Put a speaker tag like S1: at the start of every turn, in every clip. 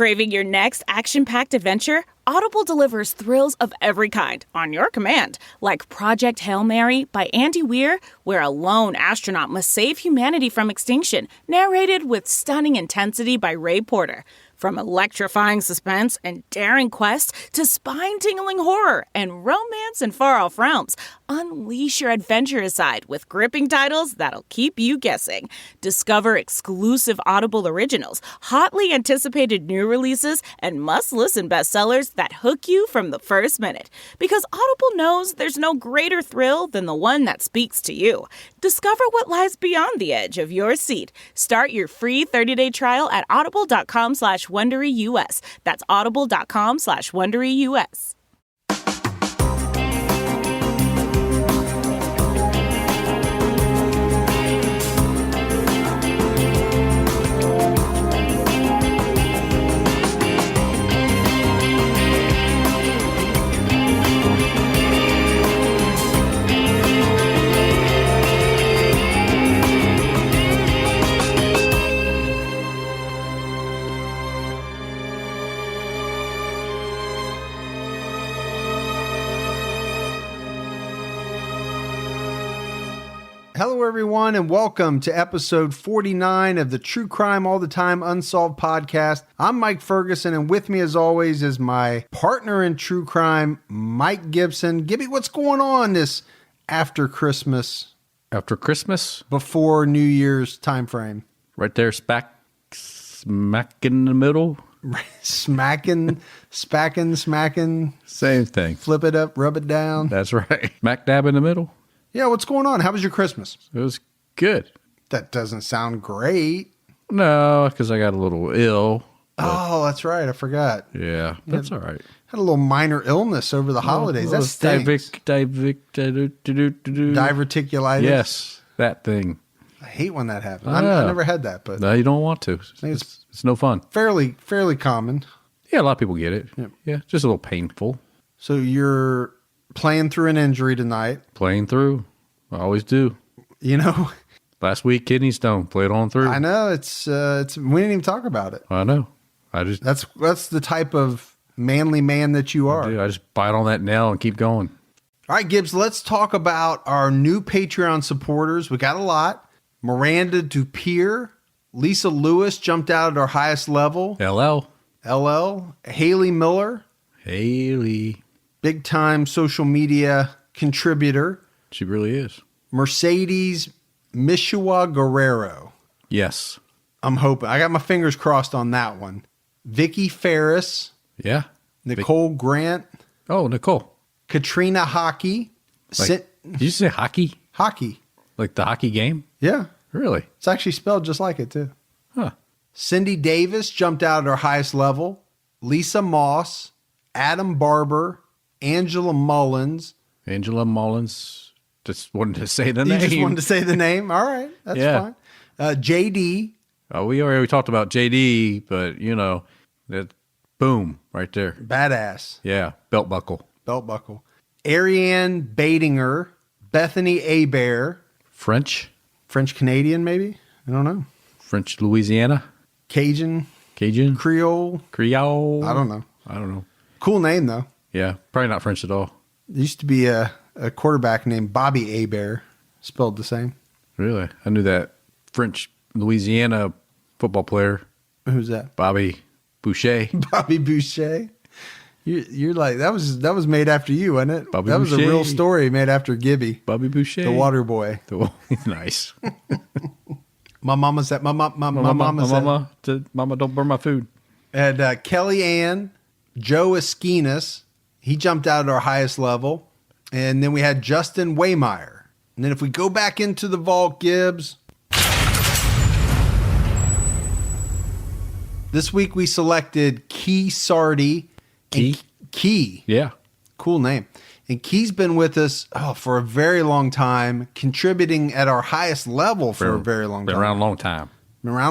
S1: Craving your next action-packed adventure? Audible delivers thrills of every kind on your command, like Project Hail Mary by Andy Weir, where a lone astronaut must save humanity from extinction, narrated with stunning intensity by Ray Porter. From electrifying suspense and daring quest to spine-tingling horror and romance in far-off realms, unleash your adventurous side with gripping titles that'll keep you guessing. Discover exclusive Audible originals, hotly anticipated new releases, and must-listen bestsellers that hook you from the first minute. Because Audible knows there's no greater thrill than the one that speaks to you. Discover what lies beyond the edge of your seat. Start your free 30-day trial at audible.com/WonderyUS. That's audible.com/WonderyUS.
S2: Hello, everyone, and welcome to episode 49 of the True Crime All the Time Unsolved podcast. I'm Mike Ferguson, and with me, as always, is my partner in true crime, Mike Gibson. Gibby, what's going on this after Christmas?
S3: After Christmas?
S2: Before New Year's time frame.
S3: Right there, smack in the middle.
S2: Smacking.
S3: Same thing.
S2: Flip it up, rub it down.
S3: That's right. Smack dab in the middle.
S2: Yeah, what's going on? How was your Christmas?
S3: It was good.
S2: That doesn't sound great.
S3: No, because I got a little ill.
S2: Oh, that's right. I forgot.
S3: Yeah, that's all right.
S2: Had a little minor illness over the holidays. That stinks. Diverticulitis.
S3: Yes, that thing.
S2: I hate when that happens. I never had that, but
S3: no, you don't want to. It's no fun.
S2: Fairly common.
S3: Yeah, a lot of people get it. Yeah, just a little painful.
S2: So you're playing through an injury tonight.
S3: Playing through. I always do.
S2: You know.
S3: Last week, kidney stone. Played on through.
S2: I know. It's we didn't even talk about it.
S3: I know.
S2: That's the type of manly man that you are.
S3: I just bite on that nail and keep going.
S2: All right, Gibbs, let's talk about our new Patreon supporters. We got a lot. Miranda Dupier, Lisa Lewis jumped out at our highest level.
S3: LL.
S2: Haley Miller. Big time social media contributor.
S3: She really is.
S2: Mercedes Mishua Guerrero.
S3: Yes.
S2: I'm hoping. I got my fingers crossed on that one. Vicky Ferris.
S3: Yeah.
S2: Nicole Grant.
S3: Oh, Nicole.
S2: Katrina Hockey.
S3: Did you say hockey?
S2: Hockey.
S3: Like the hockey game?
S2: Yeah.
S3: Really?
S2: It's actually spelled just like it, too.
S3: Huh.
S2: Cindy Davis jumped out at our highest level. Lisa Moss. Adam Barber. Angela Mullins.
S3: Just wanted to say the name.
S2: You just wanted to say the name? All right. That's fine. JD.
S3: Oh, we already talked about JD, but, that boom, right there.
S2: Badass.
S3: Yeah. Belt buckle.
S2: Ariane Badinger. Bethany Abear.
S3: French
S2: Canadian, maybe? I don't know.
S3: French Louisiana.
S2: Cajun. Creole. I don't know. Cool name, though.
S3: Yeah. Probably not French at all.
S2: There used to be a quarterback named Bobby Abear, spelled the same.
S3: Really? I knew that French Louisiana football player.
S2: Who's that?
S3: Bobby Boucher.
S2: Bobby Boucher. You're like, that was made after you, wasn't it?
S3: Bobby
S2: that was
S3: Boucher.
S2: A real story made after Gibby.
S3: Bobby Boucher.
S2: The water boy.
S3: Nice.
S2: My mama said, Mama,
S3: don't burn my food.
S2: And Kellyanne, Joe Esquinas, he jumped out at our highest level. And then we had Justin Waymeyer. And then if we go back into the vault, Gibbs, this week we selected Key Sardi. Key.
S3: Yeah.
S2: Cool name. And Key's been with us for a very long time, contributing at our highest level for a very long time.
S3: Been around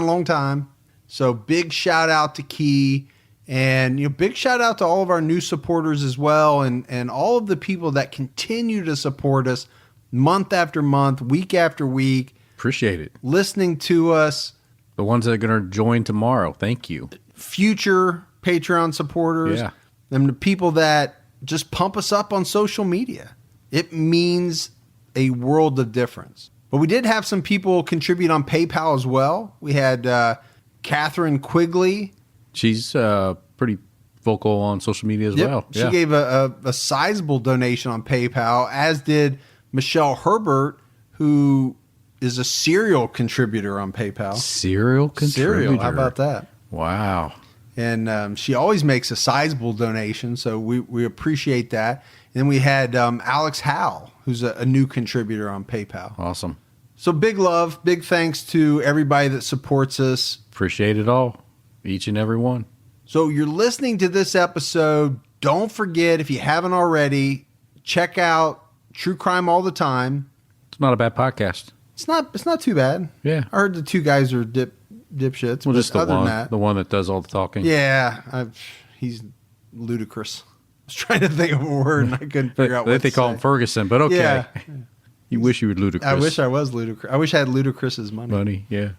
S3: a long time.
S2: So big shout out to Key. And big shout out to all of our new supporters as well, and all of the people that continue to support us month after month, week after week.
S3: Appreciate it.
S2: Listening to us.
S3: The ones that are going to join tomorrow. Thank you.
S2: future Patreon supporters,
S3: Yeah.
S2: and the people that just pump us up on social media. It means a world of difference. But we did have some people contribute on PayPal as well. We had Catherine Quigley.
S3: She's pretty vocal on social media as well.
S2: She gave a sizable donation on PayPal, as did Michelle Herbert, who is a serial contributor on PayPal.
S3: Serial contributor.
S2: Serial, how about that?
S3: Wow.
S2: And she always makes a sizable donation, so we appreciate that. And then we had Alex Howe, who's a new contributor on PayPal.
S3: Awesome.
S2: So big love, big thanks to everybody that supports us.
S3: Appreciate it all, each and every one.
S2: So you're listening to this episode. Don't forget, if you haven't already, check out True Crime All the Time.
S3: It's not a bad podcast.
S2: It's not too bad.
S3: Yeah.
S2: I heard the two guys are dipshits.
S3: Well,
S2: but
S3: just the one that does all the talking.
S2: Yeah, he's ludicrous. I was trying to think of a word and I couldn't figure out what
S3: they
S2: to
S3: call
S2: say.
S3: him Ferguson, but okay.
S2: Yeah.
S3: You wish you were ludicrous.
S2: I wish I was ludicrous. I wish I had Ludacris's money.
S3: Yeah.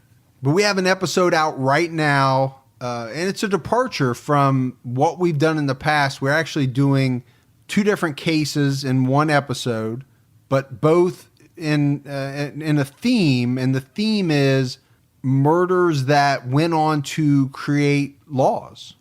S2: But we have an episode out right now, and it's a departure from what we've done in the past. We're actually doing two different cases in one episode, but both in a theme, and the theme is murders that went on to create laws.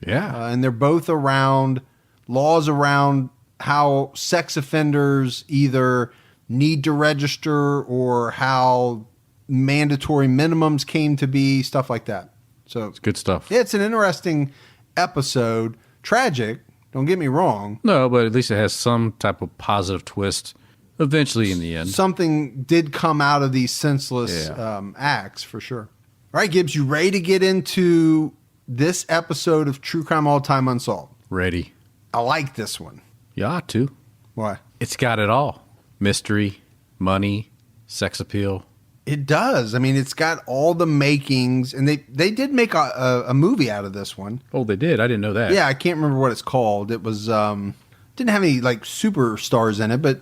S3: Yeah.
S2: And they're both around laws around how sex offenders either need to register or how mandatory minimums came to be, stuff like that. So
S3: It's good stuff.
S2: yeah, it's an interesting episode. Tragic, don't get me wrong.
S3: No, but at least it has some type of positive twist eventually in the end.
S2: Something did come out of these senseless acts for sure. All right, Gibbs, you ready to get into this episode of True Crime All Time Unsolved?
S3: Ready.
S2: I like this one.
S3: You ought to.
S2: Why?
S3: It's got it all. Mystery, money, sex appeal.
S2: It does. I mean, it's got all the makings, and they did make a movie out of this one.
S3: Oh, they did? I didn't know that.
S2: Yeah, I can't remember what it's called. It was didn't have any like superstars in it, but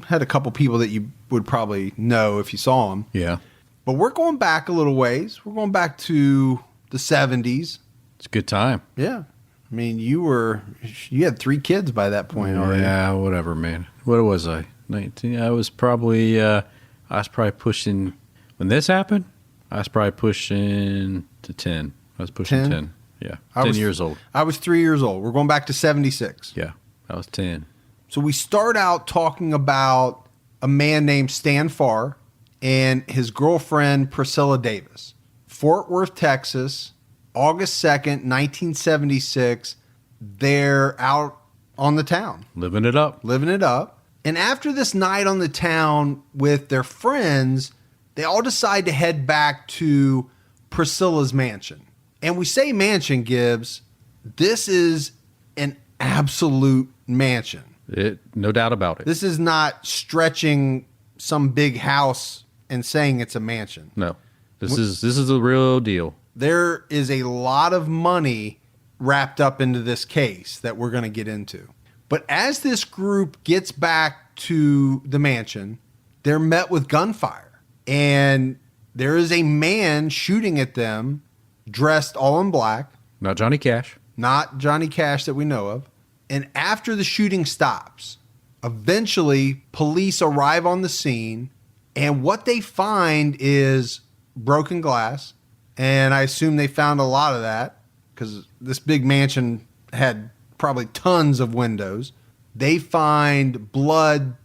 S2: had a couple people that you would probably know if you saw them.
S3: Yeah.
S2: But we're going back a little ways. We're going back to the 70s.
S3: It's a good time.
S2: Yeah. I mean, you had 3 kids by that point already.
S3: Yeah, whatever, man. What was I? 19? I was probably pushing, when this happened, I was probably pushing to 10. I was pushing 10. Yeah. 10 years old.
S2: I was 3 years old. We're going back to 76.
S3: Yeah. I was 10.
S2: So we start out talking about a man named Stan Farr and his girlfriend, Priscilla Davis. Fort Worth, Texas, August 2nd, 1976. They're out on the town.
S3: Living it up.
S2: And after this night on the town with their friends, they all decide to head back to Priscilla's mansion. And we say mansion, Gibbs. This is an absolute mansion.
S3: No doubt about it.
S2: This is not stretching some big house and saying it's a mansion.
S3: No. This is the real deal.
S2: There is a lot of money wrapped up into this case that we're going to get into. But as this group gets back to the mansion, they're met with gunfire. And there is a man shooting at them dressed all in black.
S3: Not Johnny Cash.
S2: Not Johnny Cash that we know of. And after the shooting stops, eventually police arrive on the scene. And what they find is broken glass. And I assume they found a lot of that because this big mansion had probably tons of windows. They find blood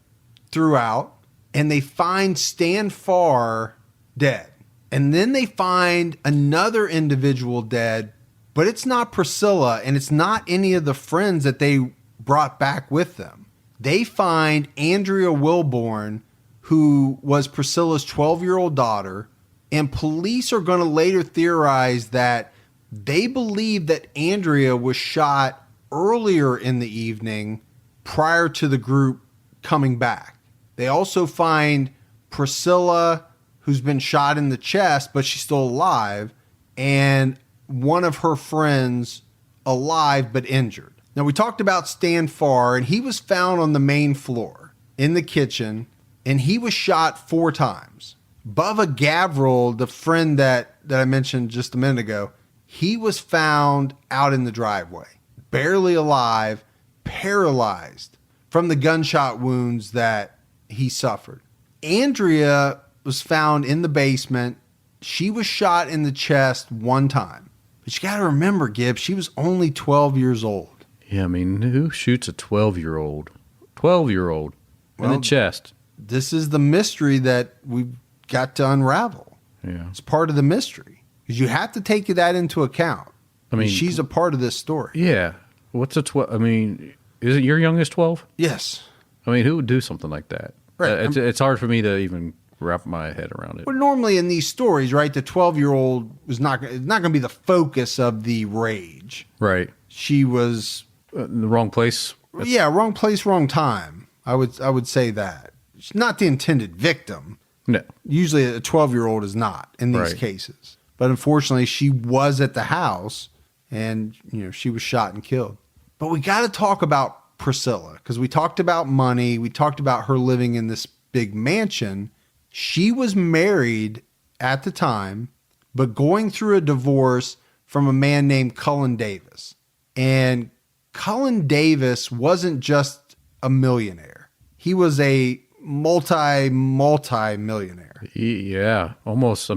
S2: throughout, and they find Stan Farr dead. And then they find another individual dead, but it's not Priscilla, and it's not any of the friends that they brought back with them. They find Andrea Wilborn, who was Priscilla's 12-year-old daughter, and police are going to later theorize that they believe that Andrea was shot earlier in the evening prior to the group coming back. They also find Priscilla, who's been shot in the chest, but she's still alive, and one of her friends alive but injured. Now, we talked about Stan Farr, and he was found on the main floor in the kitchen, and he was shot 4 times. Bubba Gavril, the friend that I mentioned just a minute ago, he was found out in the driveway, barely alive, paralyzed from the gunshot wounds that he suffered. Andrea was found in the basement. She was shot in the chest one time. But you got to remember, Gibbs, she was only 12 years old.
S3: Yeah, I mean, who shoots a 12-year-old? 12-year-old in the chest.
S2: This is the mystery that we've got to unravel.
S3: Yeah.
S2: It's part of the mystery. Because you have to take that into account. I mean, she's a part of this story.
S3: Yeah. What's a 12? I mean, is it your youngest 12?
S2: Yes.
S3: I mean, who would do something like that?
S2: Right.
S3: It's hard for me to even wrap my head around it.
S2: Well, normally in these stories, right, the 12-year-old was not going to be the focus of the rage.
S3: Right.
S2: She was
S3: in the wrong place.
S2: Wrong place, wrong time. I would say that. She's not the intended victim.
S3: No.
S2: Usually a 12-year-old is not in these cases. But unfortunately, she was at the house and, she was shot and killed. But we got to talk about Priscilla because we talked about money. We talked about her living in this big mansion. She was married at the time, but going through a divorce from a man named Cullen Davis. And Cullen Davis wasn't just a millionaire. He was a multi-millionaire.
S3: Yeah, almost,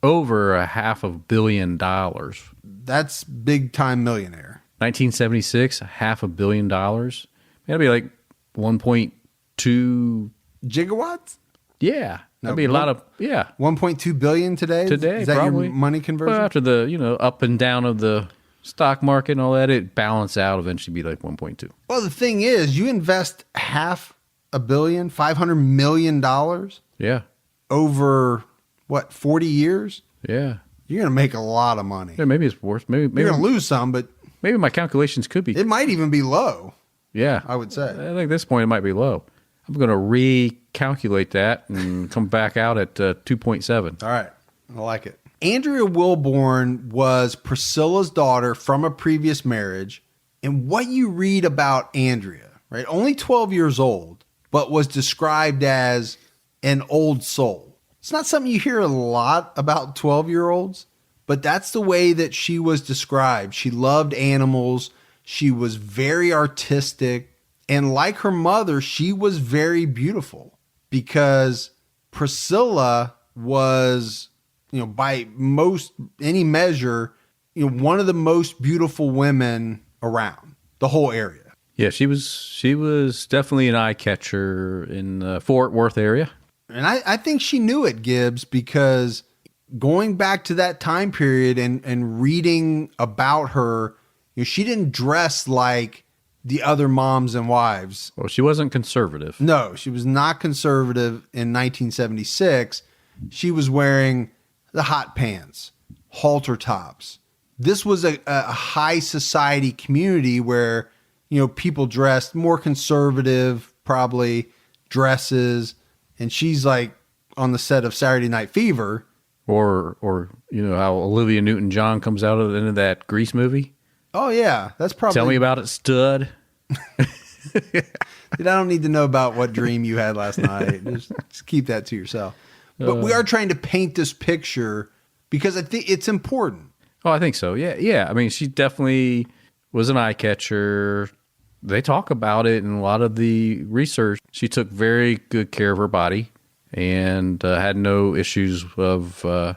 S3: over $500 million.
S2: That's big time millionaire.
S3: 1976, $500 million. That'd be like 1.2
S2: gigawatts?
S3: Yeah. That'd be a lot of,
S2: 1.2 billion today?
S3: Today,
S2: is that
S3: probably.
S2: Your money conversion?
S3: Well, after the, up and down of the stock market and all that, it balance out, eventually be like 1.2.
S2: Well, the thing is, you invest $500 million, $500 million
S3: Yeah.
S2: over, 40 years?
S3: Yeah.
S2: You're going to make a lot of money.
S3: Yeah, maybe it's worse. Maybe
S2: you're going to lose some, but
S3: maybe my calculations could be.
S2: It might even be low.
S3: Yeah.
S2: I would say.
S3: I think at this point it might be low. I'm going to recalculate that and come back out at 2.7.
S2: All right. I like it. Andrea Wilborn was Priscilla's daughter from a previous marriage. And what you read about Andrea, right? Only 12 years old, but was described as an old soul. It's not something you hear a lot about 12-year-olds, but that's the way that she was described. She loved animals. She was very artistic. And like her mother, she was very beautiful because Priscilla was, by any measure, one of the most beautiful women around the whole area.
S3: Yeah, she was definitely an eye catcher in the Fort Worth area.
S2: And I think she knew it, Gibbs, because going back to that time period and reading about her, she didn't dress like the other moms and wives.
S3: Well, she wasn't conservative.
S2: No, she was not conservative in 1976. She was wearing the hot pants, halter tops. This was a high society community where, people dressed more conservative, probably dresses. And she's like on the set of Saturday Night Fever.
S3: Or how Olivia Newton-John comes out at the end of that Grease movie.
S2: Oh, yeah. That's probably...
S3: Tell me about it, stud.
S2: Dude, I don't need to know about what dream you had last night. Just keep that to yourself. But we are trying to paint this picture because I think it's important.
S3: Oh, I think so. Yeah. She definitely was an eye catcher. They talk about it in a lot of the research. She took very good care of her body and had no issues of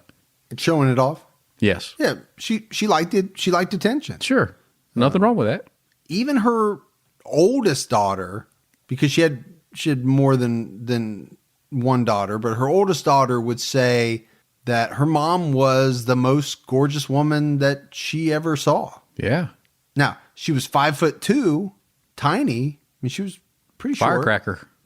S2: showing it off.
S3: Yes.
S2: Yeah, she liked it. She liked attention.
S3: Sure, nothing wrong with that.
S2: Even her oldest daughter, because she had more than one daughter, but her oldest daughter would say that her mom was the most gorgeous woman that she ever saw.
S3: Yeah.
S2: Now she was 5'2". Tiny. She was pretty short.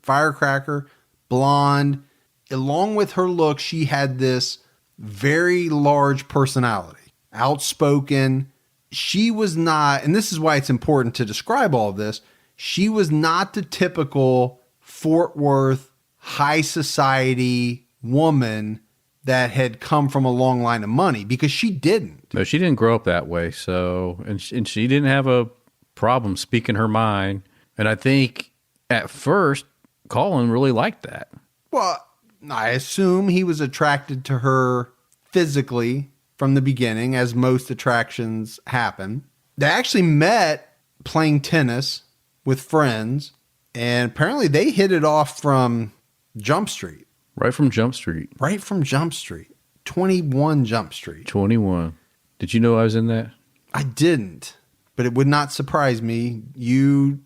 S2: Firecracker, blonde. Along with her look, she had this very large personality, outspoken. She was not, and this is why it's important to describe all of this, she was not the typical Fort Worth high society woman that had come from a long line of money, because she didn't.
S3: No, she didn't grow up that way. So, and she didn't have a problem speaking her mind. And I think at first, Cullen really liked that.
S2: Well, I assume he was attracted to her physically from the beginning, as most attractions happen. They actually met playing tennis with friends, and apparently they hit it off from Jump Street.
S3: Right from Jump Street.
S2: Right from Jump Street. 21 Jump Street.
S3: 21. Did you know I was in that?
S2: I didn't, but it would not surprise me. You,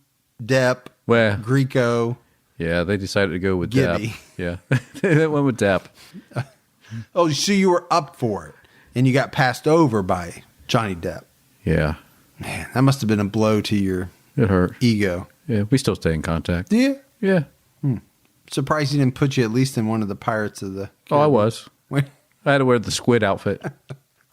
S2: Depp,
S3: Well,
S2: Greco.
S3: yeah, they decided to go with
S2: Gibby.
S3: Depp. Yeah, they went with Depp.
S2: Oh, so you were up for it, and you got passed over by Johnny Depp.
S3: Yeah,
S2: Man, that must have been a blow to your
S3: it hurt.
S2: ego.
S3: Yeah, we still stay in contact.
S2: Yeah.
S3: Yeah.
S2: Surprised he didn't put you at least in one of the Pirates of the
S3: Oh, I was.
S2: Wait.
S3: I had to wear the squid outfit.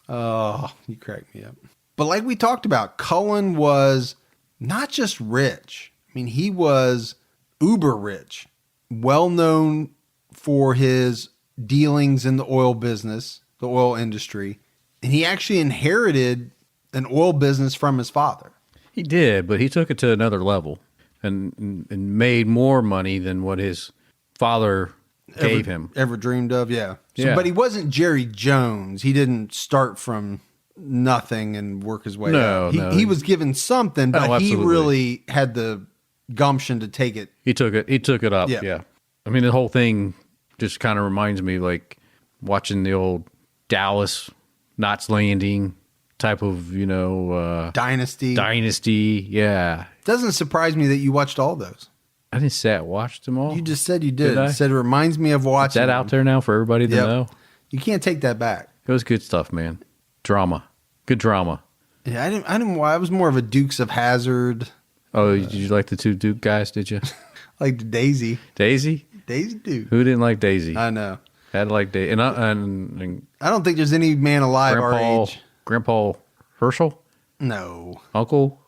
S2: Oh, you cracked me up. But like we talked about, Cullen was not just rich. I mean, he was uber rich, well known for his dealings in the oil business, the oil industry. And he actually inherited an oil business from his father.
S3: He did, but he took it to another level and made more money than what his father gave him.
S2: Ever dreamed of, yeah. So,
S3: Yeah.
S2: But he wasn't Jerry Jones. He didn't start from nothing and work his way
S3: No,
S2: up.
S3: no.
S2: He was given something, but he
S3: absolutely.
S2: really had the gumption to take it.
S3: He took it up.
S2: Yeah.
S3: Yeah. I mean, the whole thing just kind of reminds me like watching the old Dallas Knots Landing type of,
S2: Dynasty.
S3: Yeah.
S2: Doesn't surprise me that you watched all those.
S3: I didn't say I watched them all.
S2: You just said you did.
S3: Did I?
S2: You said it reminds me of
S3: Is
S2: watching
S3: that
S2: them.
S3: out there now for everybody to
S2: Yep.
S3: know?
S2: You can't take that back.
S3: It was good stuff, man. Drama. Good drama.
S2: Yeah, I didn't. I was more of a Dukes of Hazzard,
S3: Oh, did you like the two Duke guys, did you?
S2: like Daisy.
S3: Daisy?
S2: Daisy Duke.
S3: Who didn't like Daisy?
S2: I know.
S3: Had to like Daisy. And
S2: I don't think there's any man alive our age.
S3: Grandpa Herschel?
S2: No.
S3: Uncle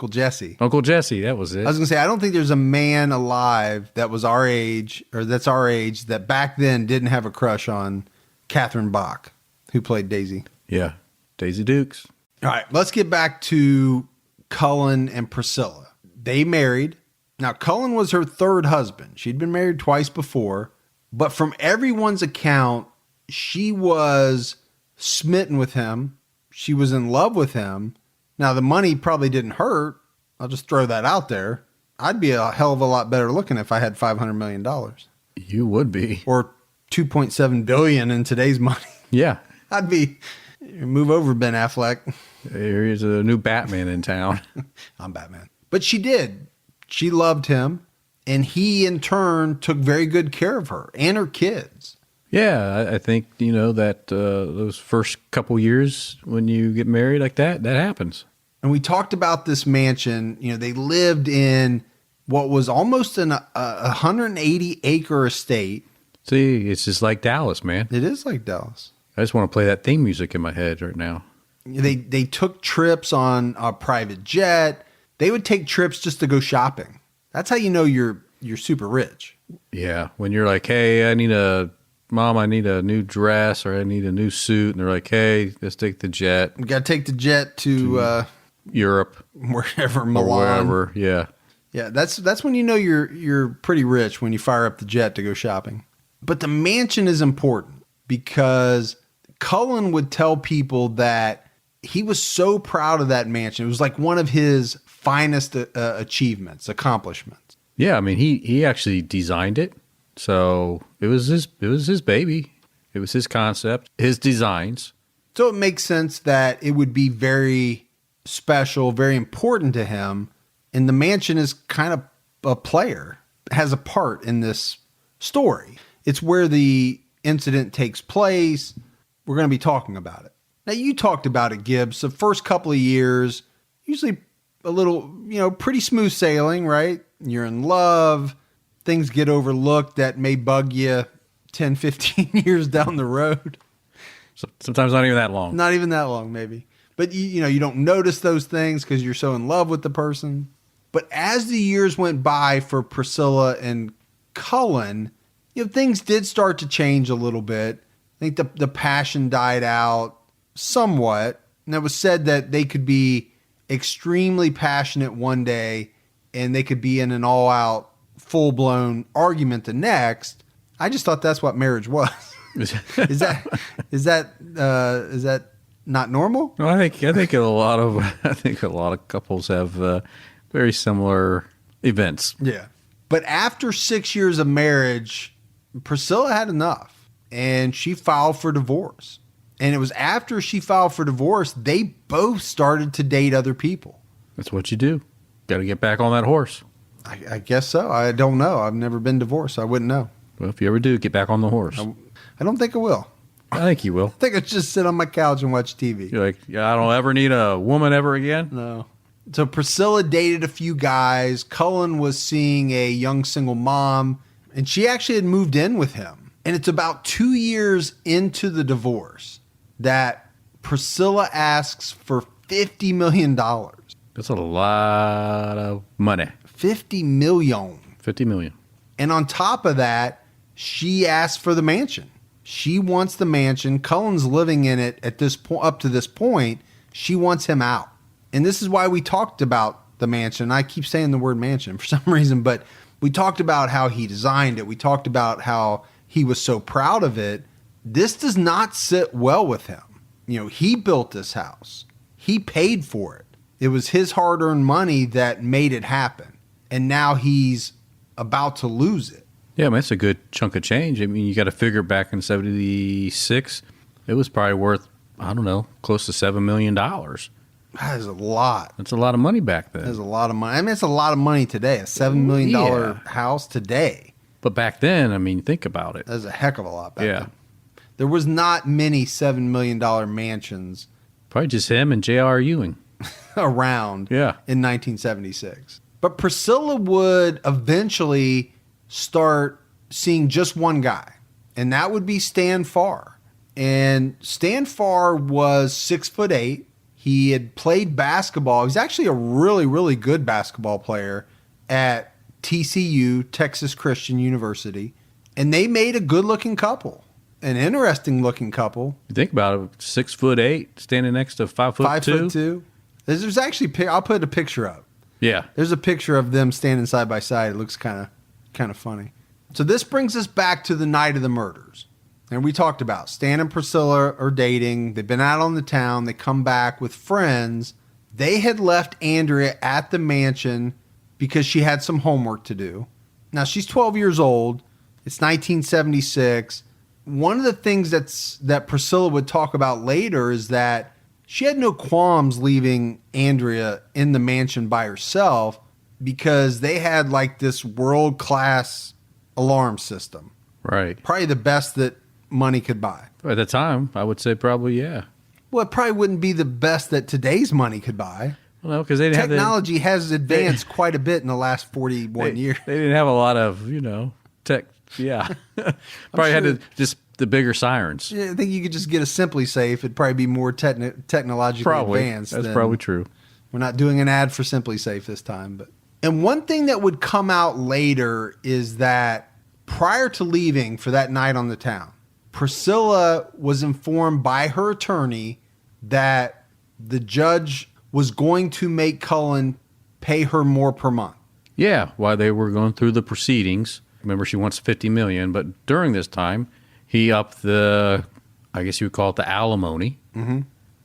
S2: Jesse.
S3: Jesse, that was it.
S2: I was going to say, I don't think there's a man alive that was our age, or that's our age, that back then didn't have a crush on Catherine Bach, who played Daisy.
S3: Yeah. Daisy Dukes.
S2: All right, let's get back to Cullen and Priscilla. They married. Now, Cullen was her third husband. She'd been married twice before, but from everyone's account, she was smitten with him. She was in love with him. Now, the money probably didn't hurt. I'll just throw that out there. I'd be a hell of a lot better looking if I had $500 million.
S3: You would be.
S2: Or $2.7 billion in today's money.
S3: Yeah.
S2: I'd be, move over, Ben Affleck.
S3: Here's a new Batman in town.
S2: I'm Batman. But she did. She loved him. And he, in turn, took very good care of her and her kids.
S3: Yeah, I think, that those first couple years when you get married like that happens.
S2: And we talked about this mansion. They lived in what was almost a 180-acre estate.
S3: See, it's just like Dallas, man.
S2: It is like Dallas.
S3: I just want to play that theme music in my head right now.
S2: They took trips on a private jet. They would take trips just to go shopping. That's how you know you're super rich.
S3: Yeah, when you're like, hey, I need a new dress or I need a new suit. And they're like, hey, let's take the jet.
S2: We got to take the jet to
S3: Europe.
S2: wherever, Milan.
S3: Or wherever, yeah.
S2: Yeah, that's when you know you're pretty rich, when you fire up the jet to go shopping. But the mansion is important because Cullen would tell people that he was so proud of that mansion. It was like one of his finest accomplishments.
S3: Yeah, I mean, he actually designed it. So it was his baby. It was his concept, his designs.
S2: So it makes sense that it would be very special, very important to him. And the mansion is kind of a player, has a part in this story. It's where the incident takes place. We're going to be talking about it. Now, you talked about it, Gibbs. The first couple of years, usually a little, pretty smooth sailing, right? You're in love. Things get overlooked that may bug you 10, 15 years down the road.
S3: Sometimes not even that long.
S2: Not even that long, maybe. But, you don't notice those things because you're so in love with the person. But as the years went by for Priscilla and Cullen, things did start to change a little bit. I think the passion died out somewhat. And it was said that they could be extremely passionate one day and they could be in an all-out, full-blown argument the next. I just thought that's what marriage was. Is that not normal?
S3: Well, I think a lot of couples have very similar events.
S2: Yeah. But after 6 years of marriage, Priscilla had enough and she filed for divorce. And it was after she filed for divorce, they both started to date other people.
S3: That's what you do. Got to get back on that horse.
S2: I guess so. I don't know. I've never been divorced. I wouldn't know.
S3: Well, if you ever do, get back on the horse.
S2: I don't think I will.
S3: I think you will.
S2: I think I'll just sit on my couch and watch TV.
S3: You're like, yeah, I don't ever need a woman ever again.
S2: No. So Priscilla dated a few guys. Cullen was seeing a young single mom, and she actually had moved in with him. And it's about 2 years into the divorce that Priscilla asks for $50 million.
S3: That's a lot of money.
S2: $50 million.
S3: $50 million.
S2: And on top of that, she asked for the mansion. She wants the mansion. Cullen's living in it at this point. Up to this point, she wants him out. And this is why we talked about the mansion. I keep saying the word mansion for some reason, but we talked about how he designed it. We talked about how he was so proud of it. This does not sit well with him. You know, he built this house. He paid for it. It was his hard-earned money that made it happen. And now he's about to lose it.
S3: Yeah, I mean, it's a good chunk of change. I mean, you got to figure back in 76, it was probably worth, I don't know, close to $7 million.
S2: That is a lot.
S3: That's a lot of money back then.
S2: That's a lot of money. I mean, it's a lot of money today. A $7 million house today.
S3: But back then, I mean, think about it.
S2: That's a heck of a lot back then. There was not many $7 million mansions.
S3: Probably just him and J.R. Ewing.
S2: Around in 1976. But Priscilla would eventually start seeing just one guy, and that would be Stan Farr. And Stan Farr was 6'8". He had played basketball. He was actually a really, really good basketball player at TCU, Texas Christian University. And they made a good-looking couple, an interesting-looking couple.
S3: You think about it, 6'8", standing next to 5'2".
S2: 5'2". There's actually, I'll put a picture up.
S3: Yeah.
S2: There's a picture of them standing side by side. It looks kind of funny. So this brings us back to the night of the murders. And we talked about Stan and Priscilla are dating. They've been out on the town. They come back with friends. They had left Andrea at the mansion because she had some homework to do. Now, she's 12 years old. It's 1976. One of the things that Priscilla would talk about later is that she had no qualms leaving Andrea in the mansion by herself because they had like this world-class alarm system.
S3: Right.
S2: Probably the best that money could buy.
S3: At the time, I would say probably, yeah.
S2: Well, it probably wouldn't be the best that today's money could buy.
S3: Well, because they didn't
S2: technology has advanced quite a bit in the last 41 years.
S3: They didn't have a lot of, tech. Yeah. Probably had just the bigger sirens.
S2: Yeah, I think you could just get a Simply Safe. It'd probably be more technologically advanced.
S3: That's probably true.
S2: We're not doing an ad for Simply Safe this time. And one thing that would come out later is that prior to leaving for that night on the town, Priscilla was informed by her attorney that the judge was going to make Cullen pay her more per month.
S3: Yeah, while they were going through the proceedings. Remember, she wants $50 million, but during this time, he upped I guess you would call it the alimony,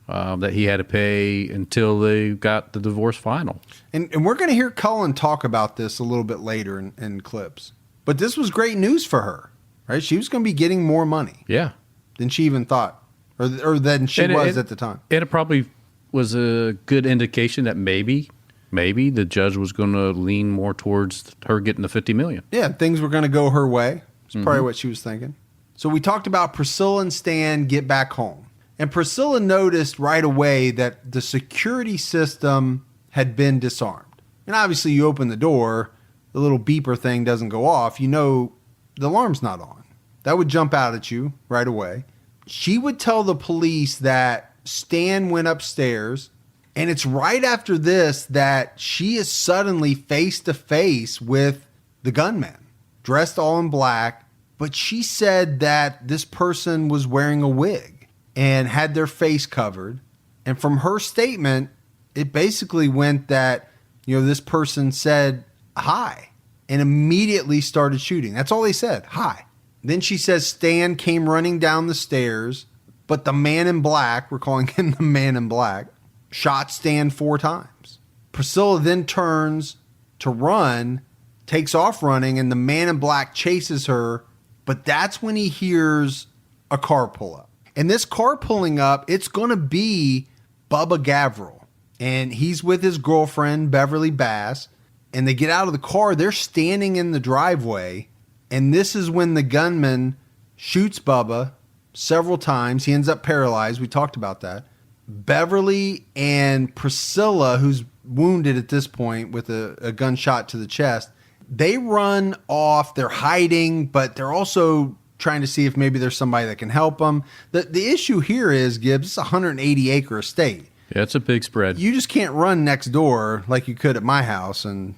S3: that he had to pay until they got the divorce final.
S2: And we're going to hear Cullen talk about this a little bit later in clips. But this was great news for her, right? She was going to be getting more money.
S3: Yeah.
S2: Than she even thought, or than she was at the time.
S3: And it probably was a good indication that maybe the judge was going to lean more towards her getting the $50 million.
S2: Yeah, things were going to go her way. It's probably what she was thinking. So we talked about Priscilla and Stan get back home. And Priscilla noticed right away that the security system had been disarmed. And obviously you open the door, the little beeper thing doesn't go off. You know the alarm's not on. That would jump out at you right away. She would tell the police that Stan went upstairs. And it's right after this that she is suddenly face to face with the gunman, dressed all in black. But she said that this person was wearing a wig and had their face covered. And from her statement, it basically went that, this person said hi and immediately started shooting. That's all they said, hi. Then she says Stan came running down the stairs, But the man in black, we're calling him the man in black, shot Stan 4 times. Priscilla then turns to run, takes off running, and the man in black chases her. But that's when he hears a car pull up. And this car pulling up, it's going to be Bubba Gavril. And he's with his girlfriend, Beverly Bass. And they get out of the car. They're standing in the driveway. And this is when the gunman shoots Bubba several times. He ends up paralyzed. We talked about that. Beverly and Priscilla, who's wounded at this point with a gunshot to the chest, they run off. They're hiding, but they're also trying to see if maybe there's somebody that can help them. The issue here is, Gibbs, it's a 180-acre estate.
S3: Yeah, it's a big spread.
S2: You just can't run next door like you could at my house and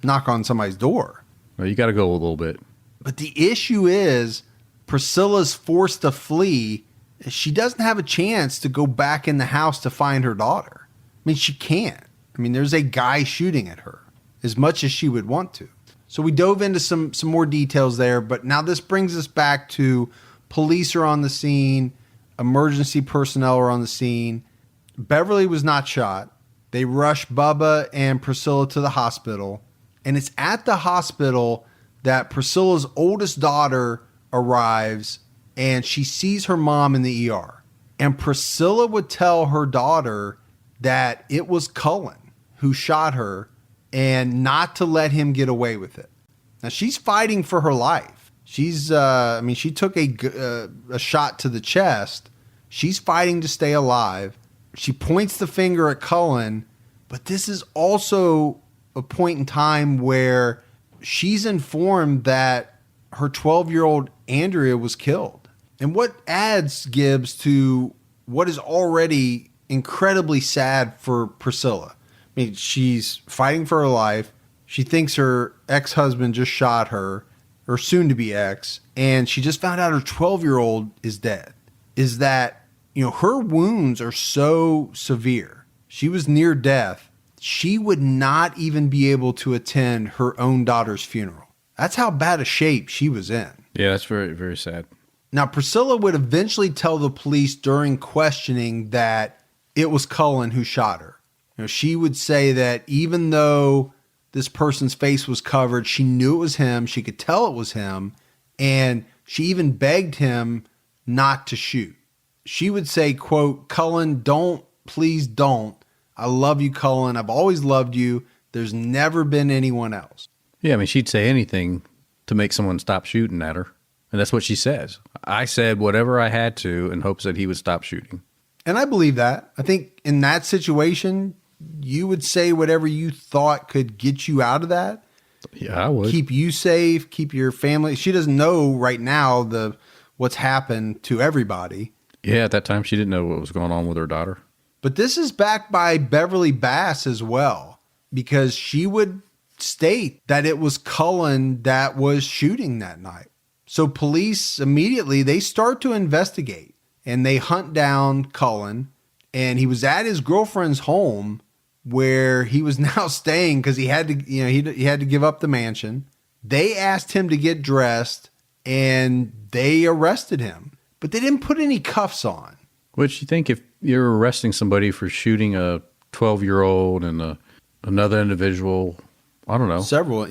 S2: knock on somebody's door.
S3: Well, you got to go a little bit.
S2: But the issue is Priscilla's forced to flee. She doesn't have a chance to go back in the house to find her daughter. I mean, she can't. I mean, there's a guy shooting at her as much as she would want to. So we dove into some more details there, but now this brings us back to police are on the scene, emergency personnel are on the scene. Beverly was not shot. They rush Bubba and Priscilla to the hospital, and it's at the hospital that Priscilla's oldest daughter arrives, and she sees her mom in the ER. And Priscilla would tell her daughter that it was Cullen who shot her and not to let him get away with it. Now, she's fighting for her life. She took a shot to the chest. She's fighting to stay alive. She points the finger at Cullen, but this is also a point in time where she's informed that her 12-year-old Andrea was killed. And what adds, Gibbs, to what is already incredibly sad for Priscilla? I mean, she's fighting for her life. She thinks her ex-husband just shot her, or soon-to-be ex, and she just found out her 12-year-old is dead. Is that, her wounds are so severe. She was near death. She would not even be able to attend her own daughter's funeral. That's how bad a shape she was in.
S3: Yeah, that's very, very sad.
S2: Now, Priscilla would eventually tell the police during questioning that it was Cullen who shot her. She would say that even though this person's face was covered, she knew it was him. She could tell it was him. And she even begged him not to shoot. She would say, quote, "Cullen, don't, please don't. I love you, Cullen. I've always loved you. There's never been anyone else."
S3: Yeah, I mean, she'd say anything to make someone stop shooting at her. And that's what she says. I said whatever I had to in hopes that he would stop shooting.
S2: And I believe that. I think in that situation, you would say whatever you thought could get you out of that.
S3: Yeah, I would.
S2: Keep you safe, keep your family. She doesn't know right now what's happened to everybody.
S3: Yeah, at that time, she didn't know what was going on with her daughter.
S2: But this is backed by Beverly Bass as well, because she would state that it was Cullen that was shooting that night. So police immediately, they start to investigate, and they hunt down Cullen, and he was at his girlfriend's home where he was now staying because he had to, he had to give up the mansion. They asked him to get dressed, and they arrested him, but they didn't put any cuffs on.
S3: Which you think if you're arresting somebody for shooting a 12-year-old and another individual, I don't know.
S2: Several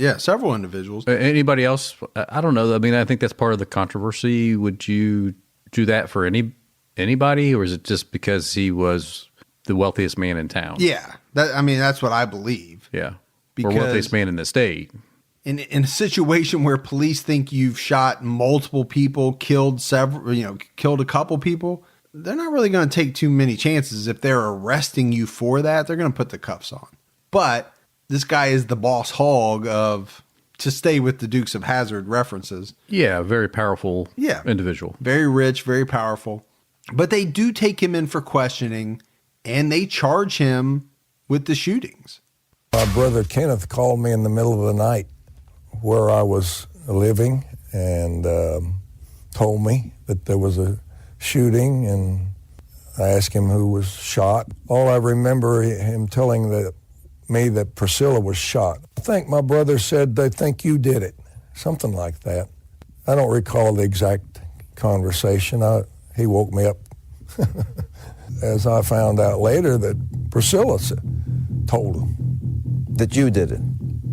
S2: individuals.
S3: Anybody else? I don't know. I mean, I think that's part of the controversy. Would you do that for anybody, or is it just because he was the wealthiest man in town?
S2: Yeah. That's what I believe.
S3: Yeah.
S2: Because
S3: or wealthiest man in the state.
S2: In a situation where police think you've shot multiple people, killed a couple people, they're not really going to take too many chances. If they're arresting you for that, they're going to put the cuffs on. But this guy is the boss hog to stay with the Dukes of Hazzard references.
S3: Yeah, very powerful individual.
S2: Very rich, very powerful. But they do take him in for questioning, and they charge him with the shootings.
S4: My brother Kenneth called me in the middle of the night where I was living and told me that there was a shooting, and I asked him who was shot. All I remember him telling me that Priscilla was shot. I think my brother said, "They think you did it," something like that. I don't recall the exact conversation. He woke me up As I found out later that Priscilla told them.
S5: That you did it?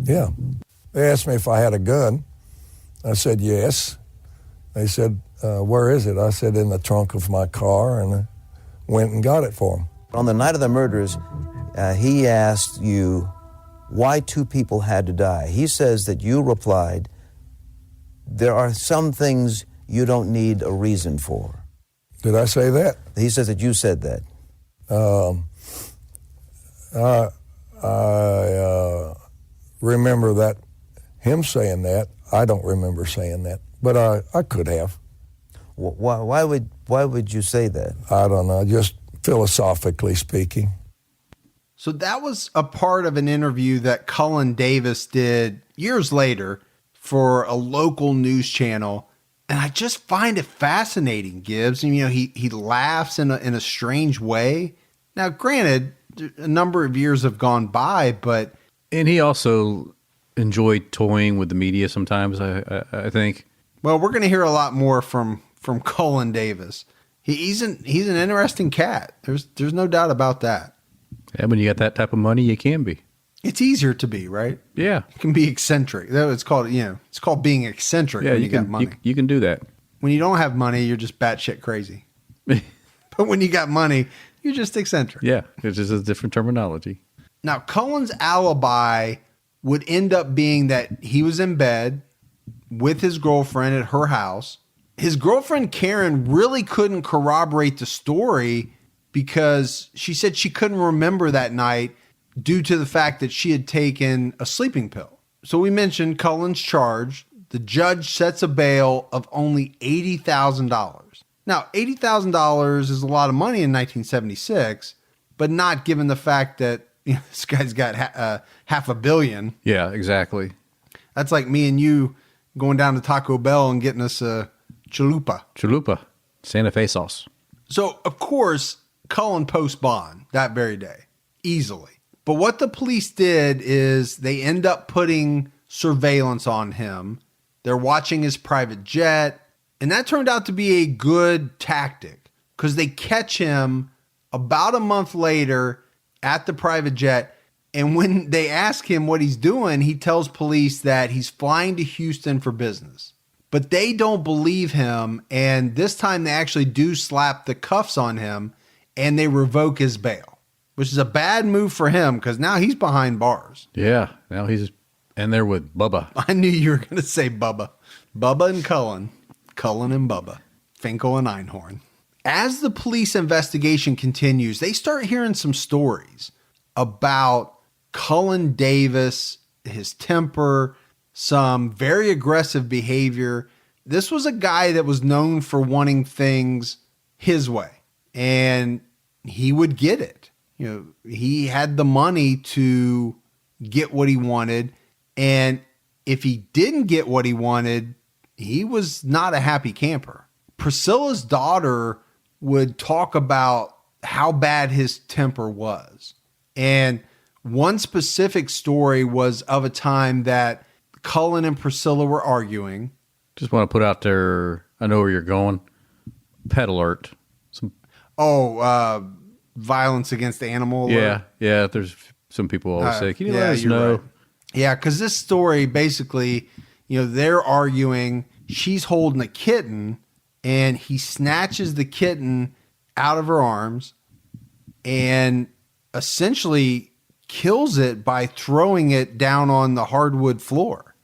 S4: Yeah. They asked me if I had a gun. I said yes. They said, where is it? I said, in the trunk of my car, and I went and got it for him.
S5: On the night of the murders, he asked you why 2 people had to die. He says that you replied, there are some things you don't need a reason for.
S4: Did I say that?
S5: He says that you said that.
S4: I remember that, him saying that. I don't remember saying that, but I could have.
S5: Why would you say that?
S4: I don't know, just philosophically speaking.
S2: So that was a part of an interview that Cullen Davis did years later for a local news channel. And I just find it fascinating, Gibbs. And, he laughs in a strange way. Now, granted, a number of years have gone by, but...
S3: And he also enjoyed toying with the media sometimes, I think.
S2: Well, we're going to hear a lot more from Cullen Davis. He's an interesting cat. There's no doubt about that.
S3: Yeah, when you got that type of money, you can be.
S2: It's easier to be, right?
S3: Yeah.
S2: You can be eccentric. It's called being eccentric when you got money.
S3: You can do that.
S2: When you don't have money, you're just batshit crazy. But when you got money, you're just eccentric.
S3: Yeah, it's just a different terminology.
S2: Now, Cullen's alibi would end up being that he was in bed with his girlfriend at her house. His girlfriend, Karen, really couldn't corroborate the story because she said she couldn't remember that night due to the fact that she had taken a sleeping pill. So we mentioned Cullen's charge. The judge sets a bail of only $80,000. Now, $80,000 is a lot of money in 1976, but not given the fact that this guy's got $500 million.
S3: Yeah, exactly.
S2: That's like me and you going down to Taco Bell and getting us a chalupa.
S3: Chalupa, Santa Fe sauce.
S2: So, of course, Cullen posts bond that very day, easily. But what the police did is they end up putting surveillance on him. They're watching his private jet. And that turned out to be a good tactic because they catch him about a month later at the private jet. And when they ask him what he's doing, he tells police that he's flying to Houston for business. But they don't believe him. And this time they actually do slap the cuffs on him and they revoke his bail, which is a bad move for him because now he's behind bars.
S3: Yeah, now he's in there with Bubba.
S2: I knew you were going to say Bubba. Bubba and Cullen. Cullen and Bubba. Finkel and Einhorn. As the police investigation continues, they start hearing some stories about Cullen Davis, his temper, some very aggressive behavior. This was a guy that was known for wanting things his way, and he would get it. He had the money to get what he wanted, and if he didn't get what he wanted, he was not a happy camper. Priscilla's daughter would talk about how bad his temper was. And one specific story was of a time that Cullen and Priscilla were arguing.
S3: Just want to put out there, I know where you're going. Pet alert.
S2: Violence against the animal alert.
S3: Yeah. There's some people always say, can you let us
S2: you're
S3: know?
S2: Right. Yeah, because this story basically, they're arguing. She's holding a kitten, and he snatches the kitten out of her arms and essentially kills it by throwing it down on the hardwood floor,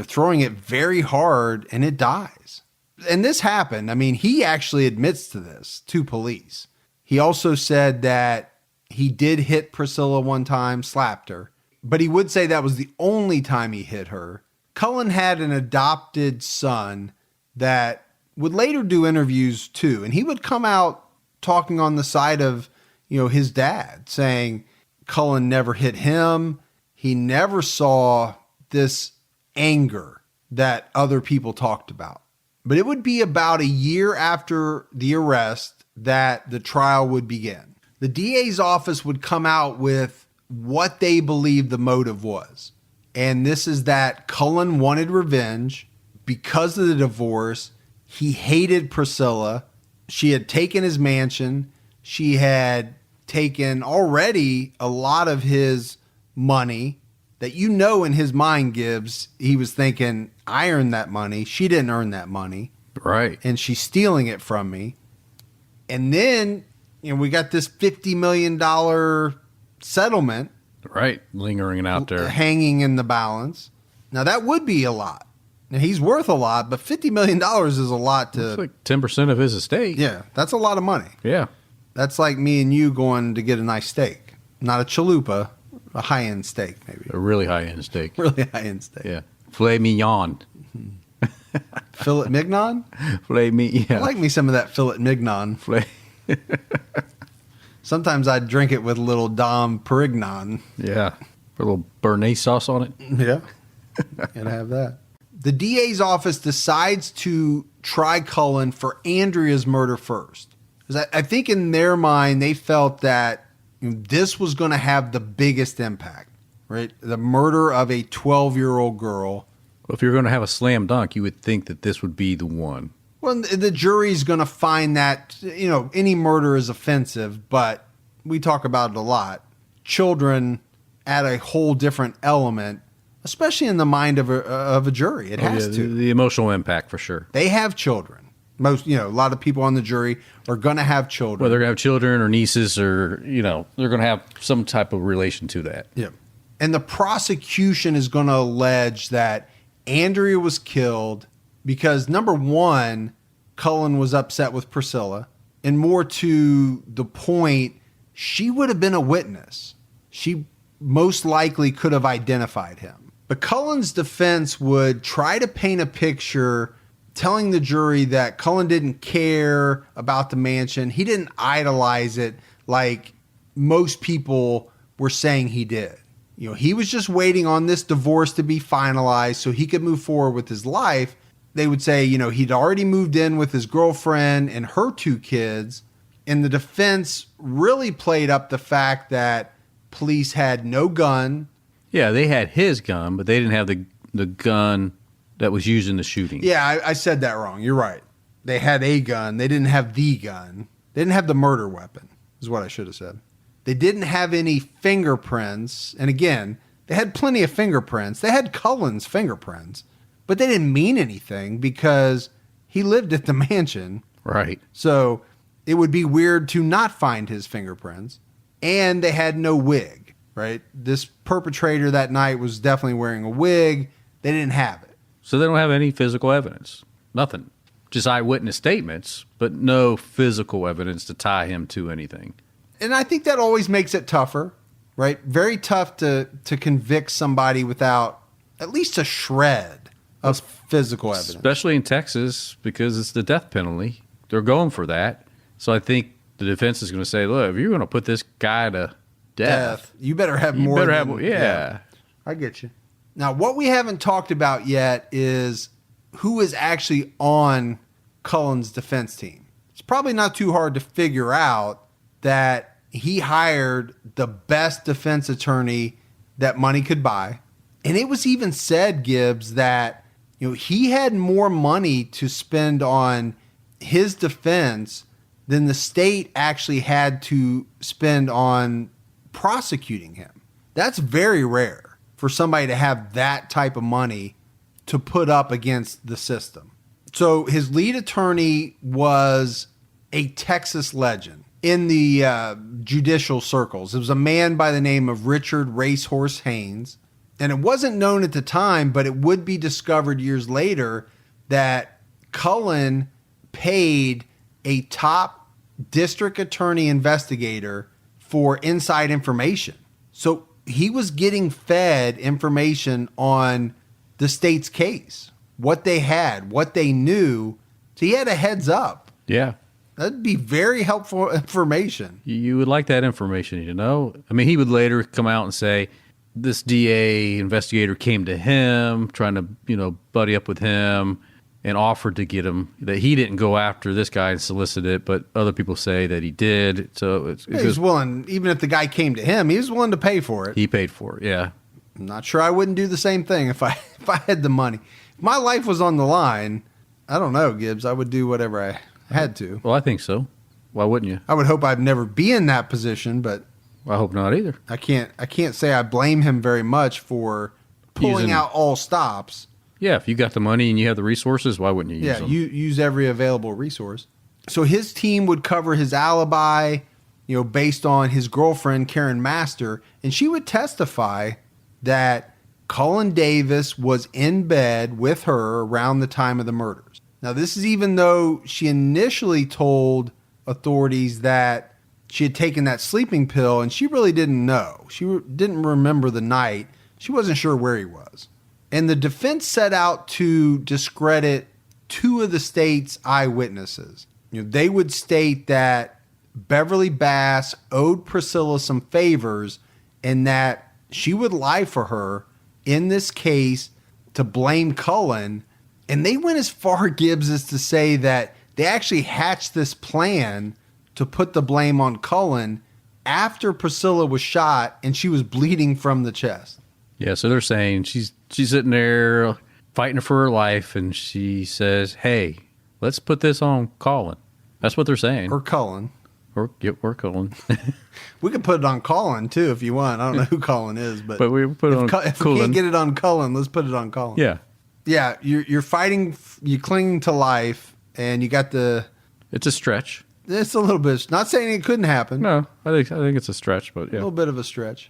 S2: throwing it very hard, and it dies. And this happened. I mean, he actually admits to this to police. He also said that he did hit Priscilla one time, slapped her, but he would say that was the only time he hit her. Cullen had an adopted son that would later do interviews too. And he would come out talking on the side of, his dad, saying Cullen never hit him. He never saw this anger that other people talked about. But it would be about a year after the arrest that the trial would begin. The DA's office would come out with what they believed the motive was. And this is that Cullen wanted revenge because of the divorce. He hated Priscilla she had taken his mansion. She had taken already a lot of his money that, in his mind, Gibbs, he was thinking, I earned that money. She didn't earn that money.
S3: Right.
S2: And she's stealing it from me. And then, we got this $50 million settlement.
S3: Right. Lingering out there.
S2: Hanging in the balance. Now, that would be a lot. Now, he's worth a lot, but $50 million is a lot to...
S3: It's like 10% of his estate.
S2: Yeah, that's a lot of money.
S3: Yeah.
S2: That's like me and you going to get a nice steak. Not a chalupa, a high-end steak, maybe.
S3: A really high-end steak.
S2: Really high-end steak.
S3: Yeah. Filet mignon.
S2: Filet mignon?
S3: Filet mignon.
S2: I like me some of that filet mignon.
S3: Filet.
S2: Sometimes I'd drink it with a little Dom Perignon.
S3: Yeah. Put a little Béarnaise sauce on it.
S2: Yeah. Gotta have that. The DA's office decides to try Cullen for Andrea's murder first. Because I think in their mind, they felt that this was going to have the biggest impact, right? The murder of a 12-year-old girl.
S3: Well, if you're going to have a slam dunk, you would think that this would be the one.
S2: Well, the jury's going to find that, any murder is offensive, but we talk about it a lot. Children add a whole different element, especially in the mind of a jury. It has to.
S3: The emotional impact, for sure.
S2: They have children. Most, a lot of people on the jury are going to have children.
S3: Whether they're going to have children or nieces or, they're going to have some type of relation to that.
S2: Yeah. And the prosecution is going to allege that Andrea was killed because, number one, Cullen was upset with Priscilla. And more to the point, she would have been a witness. She most likely could have identified him. But Cullen's defense would try to paint a picture telling the jury that Cullen didn't care about the mansion. He didn't idolize it like most people were saying he did. He was just waiting on this divorce to be finalized so he could move forward with his life. They would say, he'd already moved in with his girlfriend and her 2 kids. And the defense really played up the fact that police had no gun.
S3: Yeah, they had his gun, but they didn't have the gun that was used in the shooting.
S2: Yeah, I said that wrong. You're right. They had a gun. They didn't have the gun. They didn't have the murder weapon, is what I should have said. They didn't have any fingerprints. And again, they had plenty of fingerprints. They had Cullen's fingerprints, but they didn't mean anything because he lived at the mansion.
S3: Right.
S2: So it would be weird to not find his fingerprints. And they had no wig, right? This perpetrator that night was definitely wearing a wig. They didn't have it.
S3: So they don't have any physical evidence. Nothing. Just eyewitness statements, but no physical evidence to tie him to anything.
S2: And I think that always makes it tougher, right? Very tough to convict somebody without at least a shred of physical evidence.
S3: Especially in Texas, because it's the death penalty. They're going for that. So I think the defense is going to say, look, if you're going to put this guy to death,
S2: you better have more.
S3: Yeah.
S2: I get you. Now, what we haven't talked about yet is who is actually on Cullen's defense team. It's probably not too hard to figure out that he hired the best defense attorney that money could buy. And it was even said, Gibbs, that he had more money to spend on his defense than the state actually had to spend on prosecuting him. That's very rare for somebody to have that type of money to put up against the system. So his lead attorney was a Texas legend in the judicial circles. It was a man by the name of Richard Racehorse Haynes. And it wasn't known at the time, but it would be discovered years later that Cullen paid a top district attorney investigator for inside information. So he was getting fed information on the state's case, what they had, what they knew. So he had a heads up.
S3: Yeah.
S2: That'd be very helpful information.
S3: You would like that information, I mean, he would later come out and say, this DA investigator came to him trying to, buddy up with him and offered to get him, that he didn't go after this guy and solicit it, but other people say that he did. So
S2: he was willing, even if the guy came to him, he was willing to pay for it.
S3: He paid for it, yeah.
S2: I'm not sure I wouldn't do the same thing if I had the money. If my life was on the line, I don't know, Gibbs, I would do whatever I Had to.
S3: Well, I think so. Why wouldn't you?
S2: I would hope I'd never be in that position, but
S3: I hope not either.
S2: I can't say I blame him very much for pulling out all stops.
S3: Yeah, if you got the money and you have the resources, why wouldn't you use them?
S2: Yeah, use every available resource. So his team would cover his alibi, based on his girlfriend, Karen Master, and she would testify that Cullen Davis was in bed with her around the time of the murders. Now, this is even though she initially told authorities that she had taken that sleeping pill and she really didn't know. She didn't remember the night. She wasn't sure where he was. And the defense set out to discredit two of the state's eyewitnesses. They would state that Beverly Bass owed Priscilla some favors and that she would lie for her in this case to blame Cullen. And they went as far, Gibbs, as to say that they actually hatched this plan to put the blame on Cullen after Priscilla was shot and she was bleeding from the chest.
S3: Yeah, so they're saying she's sitting there fighting for her life, and she says, "Hey, let's put this on Cullen." That's what they're saying.
S2: Or Cullen.
S3: Or Cullen.
S2: We could put it on Cullen, too, if you want. I don't know who Cullen is, but
S3: we put it on Cullen.
S2: If we can't get it on Cullen, let's put it on Cullen.
S3: Yeah.
S2: Yeah, you're fighting, you're clinging to life, and you got
S3: It's a stretch.
S2: It's a little bit. Not saying it couldn't happen.
S3: No, I think it's a stretch, but yeah.
S2: A little bit of a stretch.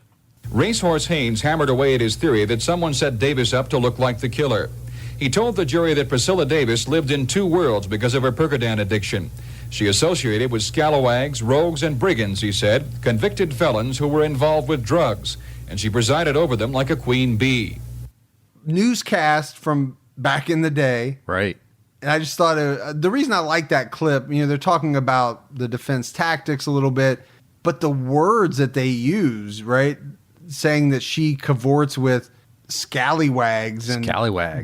S6: Racehorse Haynes hammered away at his theory that someone set Davis up to look like the killer. He told the jury that Priscilla Davis lived in two worlds because of her Percodan addiction. She associated with scalawags, rogues, and brigands, he said, convicted felons who were involved with drugs, and she presided over them like a queen bee.
S2: Newscast from back in the day.
S3: Right.
S2: And I just thought the reason I like that clip, they're talking about the defense tactics a little bit, but the words that they use, right? Saying that she cavorts with scallywags and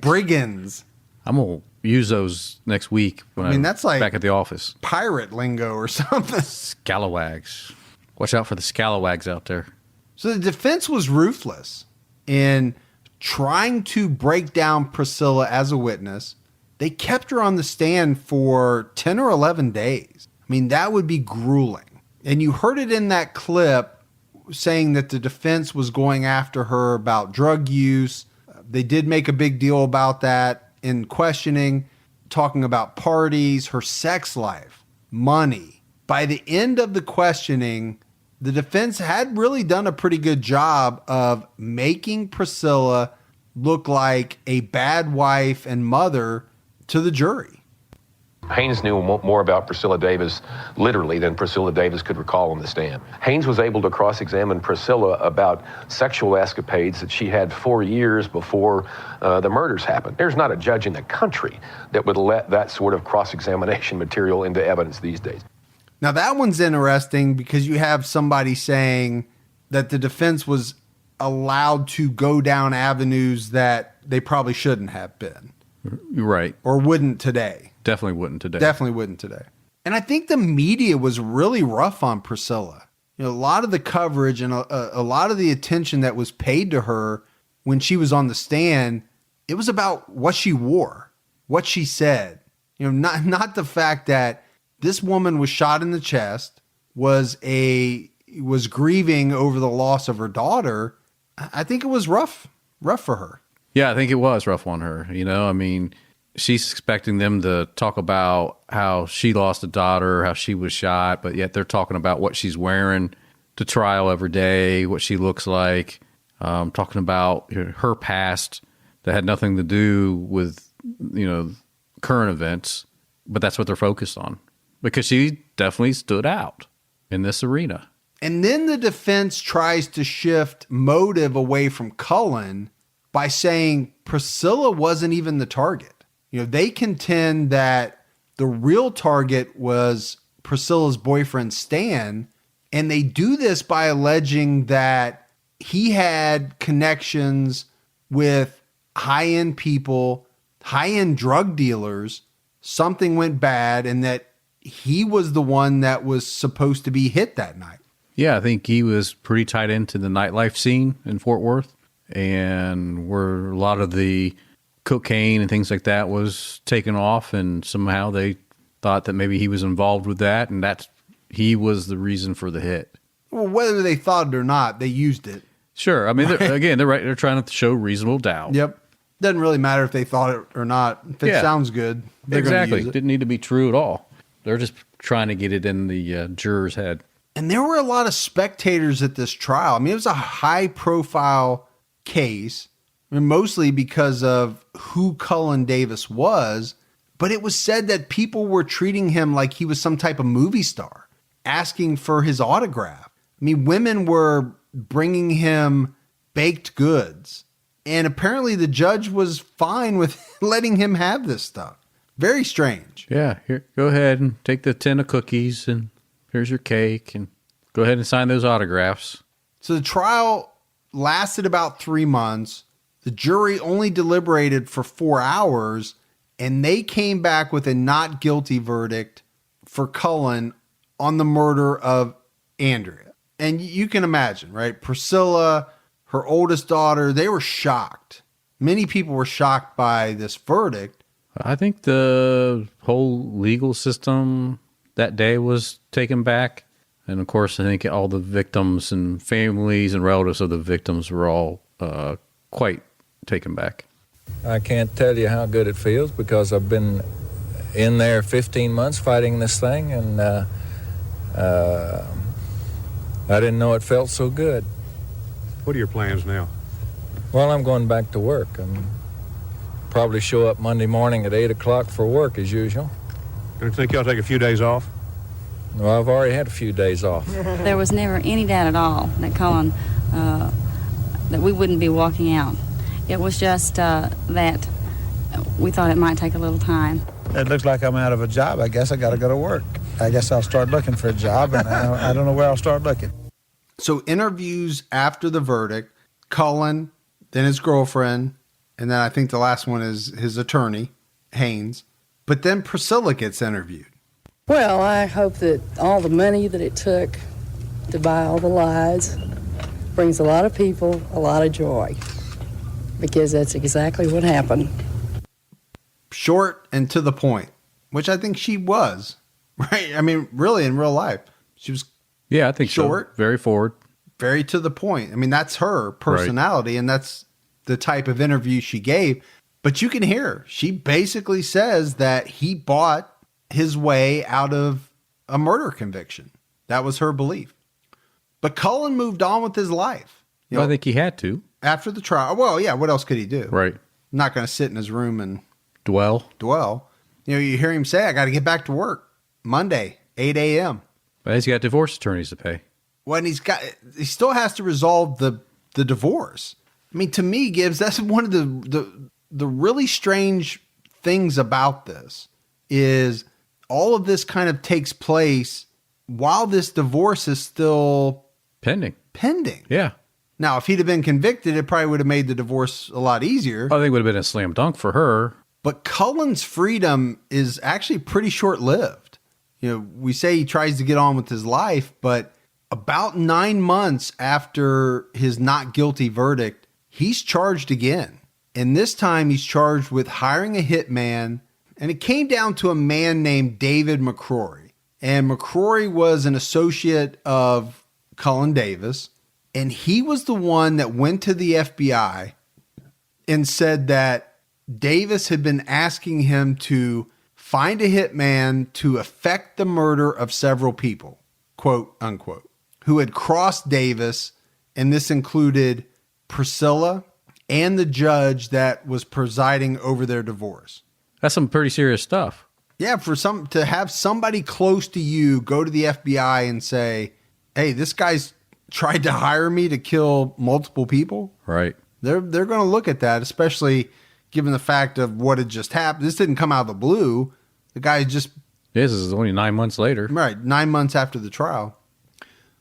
S2: brigands.
S3: I'm going to use those next week when
S2: that's like
S3: back at the office.
S2: Pirate lingo or something.
S3: Scalawags. Watch out for the scalawags out there.
S2: So the defense was ruthless in trying to break down Priscilla as a witness. They kept her on the stand for 10 or 11 days. That would be grueling. And you heard it in that clip saying that the defense was going after her about drug use. They did make a big deal about that in questioning, talking about parties, her sex life, money. By the end of the questioning, the defense had really done a pretty good job of making Priscilla look like a bad wife and mother to the jury.
S7: Haynes knew more about Priscilla Davis, literally, than Priscilla Davis could recall on the stand. Haynes was able to cross-examine Priscilla about sexual escapades that she had 4 years before the murders happened. There's not a judge in the country that would let that sort of cross-examination material into evidence these days.
S2: Now, that one's interesting because you have somebody saying that the defense was allowed to go down avenues that they probably shouldn't have been.
S3: Right.
S2: Or wouldn't today.
S3: Definitely wouldn't today.
S2: Definitely wouldn't today. And I think the media was really rough on Priscilla. A lot of the coverage and a lot of the attention that was paid to her when she was on the stand, it was about what she wore, what she said. Not the fact that this woman was shot in the chest, was grieving over the loss of her daughter. I think it was rough for her.
S3: Yeah, I think it was rough on her. She's expecting them to talk about how she lost a daughter, how she was shot, but yet they're talking about what she's wearing to trial every day, what she looks like, talking about her past that had nothing to do with, current events. But that's what they're focused on because she definitely stood out in this arena.
S2: And then the defense tries to shift motive away from Cullen by saying Priscilla wasn't even the target. They contend that the real target was Priscilla's boyfriend, Stan, and they do this by alleging that he had connections with high-end people, high-end drug dealers. Something went bad, and that he was the one that was supposed to be hit that night.
S3: Yeah, I think he was pretty tied into the nightlife scene in Fort Worth, and where a lot of the cocaine and things like that was taken off, and somehow they thought that maybe he was involved with that, and he was the reason for the hit.
S2: Well, whether they thought it or not, they used it.
S3: Sure. I mean, they're right. They're trying to show reasonable doubt.
S2: Yep. Doesn't really matter if they thought it or not. If it sounds good, they're going to use it.
S3: Didn't need to be true at all. They're just trying to get it in the juror's head.
S2: And there were a lot of spectators at this trial. I mean, it was a high-profile case, I mean, mostly because of who Cullen Davis was, but it was said that people were treating him like he was some type of movie star, asking for his autograph. I mean, women were bringing him baked goods, and apparently the judge was fine with letting him have this stuff. Very strange.
S3: Yeah, here, go ahead and take the tin of cookies, and here's your cake, and go ahead and sign those autographs.
S2: So the trial lasted about 3 months. The jury only deliberated for 4 hours, and they came back with a not guilty verdict for Cullen on the murder of Andrea. And you can imagine, right? Priscilla, her oldest daughter, they were shocked. Many people were shocked by this verdict.
S3: I think the whole legal system that day was taken back. And of course, I think all the victims and families and relatives of the victims were all quite taken back.
S8: I can't tell you how good it feels because I've been in there 15 months fighting this thing, and I didn't know it felt so good.
S9: What are your plans now?
S8: Well, I'm going back to work. I'm probably show up Monday morning at 8 o'clock for work as usual.
S9: Don't you think y'all take a few days off?
S8: Well, I've already had a few days off.
S10: There was never any doubt at all that Cullen, that we wouldn't be walking out. It was just that we thought it might take a little time.
S11: It looks like I'm out of a job. I guess I got to go to work. I guess I'll start looking for a job, and I don't know where I'll start looking.
S2: So interviews after the verdict, Cullen, then his girlfriend, and then I think the last one is his attorney, Haynes. But then Priscilla gets interviewed.
S12: Well, I hope that all the money that it took to buy all the lies brings a lot of people a lot of joy, because that's exactly what happened.
S2: Short and to the point, which I think she was, right? I mean, really, in real life, she was
S3: I think
S2: short,
S3: so. Very forward.
S2: Very to the point. I mean, that's her personality, and that's the type of interview she gave. But you can hear her. She basically says that he bought his way out of a murder conviction. That was her belief. But Cullen moved on with his life.
S3: I think he had to.
S2: After the trial. Well, yeah, what else could he do?
S3: Right.
S2: Not going to sit in his room and
S3: dwell.
S2: You know, you hear him say, I got to get back to work Monday, 8 a.m.
S3: But he's got divorce attorneys to pay.
S2: Well, and he still has to resolve the divorce. I mean, to me, Gibbs, that's one of the really strange things about this is all of this kind of takes place while this divorce is still
S3: pending.
S2: Yeah. Now, if he'd have been convicted, it probably would have made the divorce a lot easier.
S3: I think it would have been a slam dunk for her.
S2: But Cullen's freedom is actually pretty short-lived. You know, we say he tries to get on with his life, but about 9 months after his not guilty verdict, he's charged again. And this time he's charged with hiring a hitman. And it came down to a man named David McCrory. And McCrory was an associate of Cullen Davis. And he was the one that went to the FBI and said that Davis had been asking him to find a hitman to effect the murder of several people, quote unquote, who had crossed Davis. And this included Priscilla and the judge that was presiding over their divorce.
S3: That's some pretty serious stuff.
S2: Yeah, to have somebody close to you go to the FBI and say, hey, this guy's tried to hire me to kill multiple people.
S3: Right.
S2: They're going to look at that, especially given the fact of what had just happened. This didn't come out of the blue. The guy just...
S3: This is only 9 months later.
S2: Right, 9 months after the trial.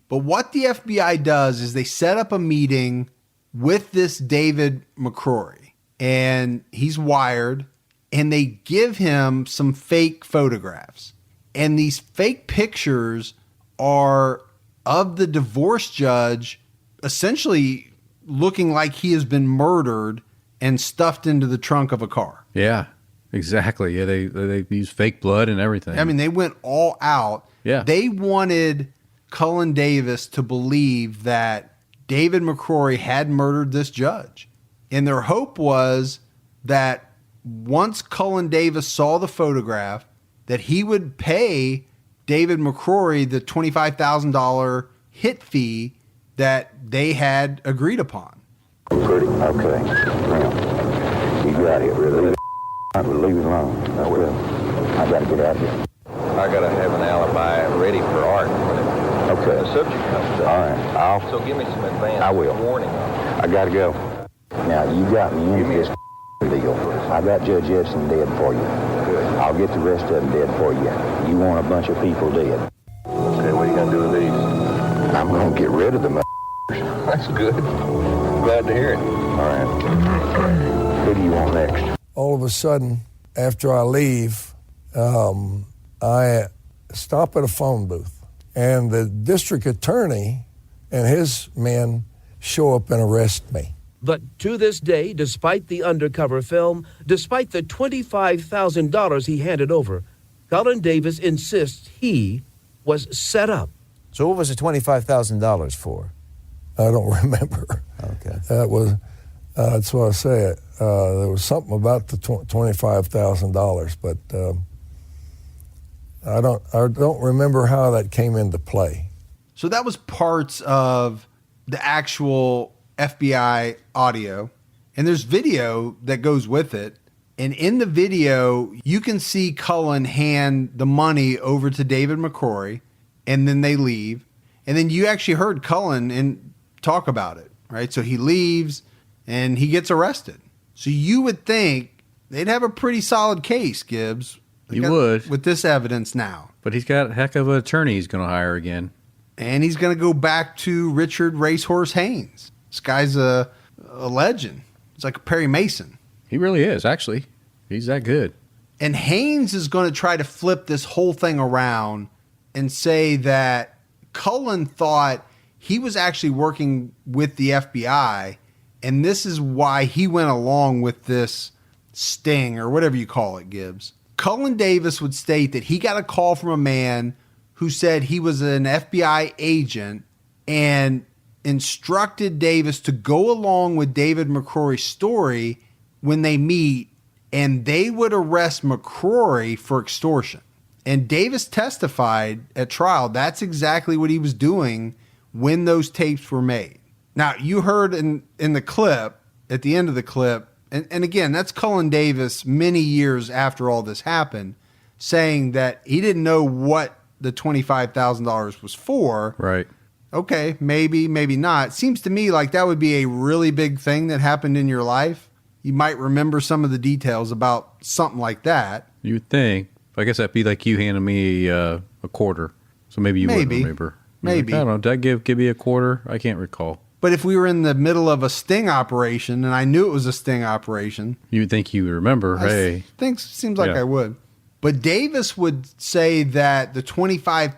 S2: But what the FBI does is they set up a meeting with this David McCrory, and he's wired, and they give him some fake photographs. And these fake pictures are of the divorce judge essentially looking like he has been murdered and stuffed into the trunk of a car.
S3: Yeah. Exactly. Yeah, they use fake blood and everything.
S2: I mean, they went all out.
S3: Yeah.
S2: They wanted Cullen Davis to believe that David McCrory had murdered this judge. And their hope was that once Cullen Davis saw the photograph, that he would pay David McCrory the $25,000 hit fee that they had agreed upon.
S13: Pretty. Okay. Now, you got it, really. Leave it alone. I will. I got to get out of here.
S14: I got to have an alibi ready for Art when
S13: Okay.
S14: the subject comes up.
S13: All right.
S14: So give me some advance
S13: I will.
S14: warning on it.
S13: I got to go. Now, you got me into this deal. I got Judge Edson dead for you.
S14: Good.
S13: I'll get the rest of them dead for you. You want a bunch of people dead.
S14: Okay, what are you going to do with these?
S13: I'm going to get rid of them.
S14: That's good. Glad to hear it.
S13: All right. Who do you want next?
S4: All of a sudden, after I leave, I stop at a phone booth, and the district attorney and his men show up and arrest me.
S15: But to this day, despite the undercover film, despite the $25,000 he handed over, Cullen Davis insists he was set up.
S5: So what was the $25,000 for?
S4: I don't remember.
S5: Okay.
S4: That's what I say. There was something about the $25,000, but I don't remember how that came into play.
S2: So that was parts of the actual FBI audio, and there's video that goes with it. And in the video, you can see Cullen hand the money over to David McCrory, and then they leave. And then you actually heard Cullen talk about it, right? So he leaves, and he gets arrested. So you would think they'd have a pretty solid case, Gibbs.
S3: You would.
S2: With this evidence now.
S3: But he's got a heck of an attorney he's going to hire again.
S2: And he's going to go back to Richard Racehorse Haynes. This guy's a legend. He's like a Perry Mason.
S3: He really is, actually. He's that good.
S2: And Haynes is going to try to flip this whole thing around and say that Cullen thought he was actually working with the FBI, and this is why he went along with this sting, or whatever you call it, Gibbs. Cullen Davis would state that he got a call from a man who said he was an FBI agent and instructed Davis to go along with David McCrory's story when they meet, and they would arrest McCrory for extortion. And Davis testified at trial that's exactly what he was doing when those tapes were made. Now, you heard in the clip, at the end of the clip, and again, that's Cullen Davis many years after all this happened, saying that he didn't know what the $25,000 was for.
S3: Right.
S2: Okay, maybe not. Seems to me like that would be a really big thing that happened in your life. You might remember some of the details about something like that.
S3: You would think. I guess that'd be like you handing me a quarter. So maybe you wouldn't remember.
S2: Maybe.
S3: I don't know. Did I give Gibby a quarter? I can't recall.
S2: But if we were in the middle of a sting operation and I knew it was a sting operation,
S3: you would think you would remember.
S2: Seems like I would. But Davis would say that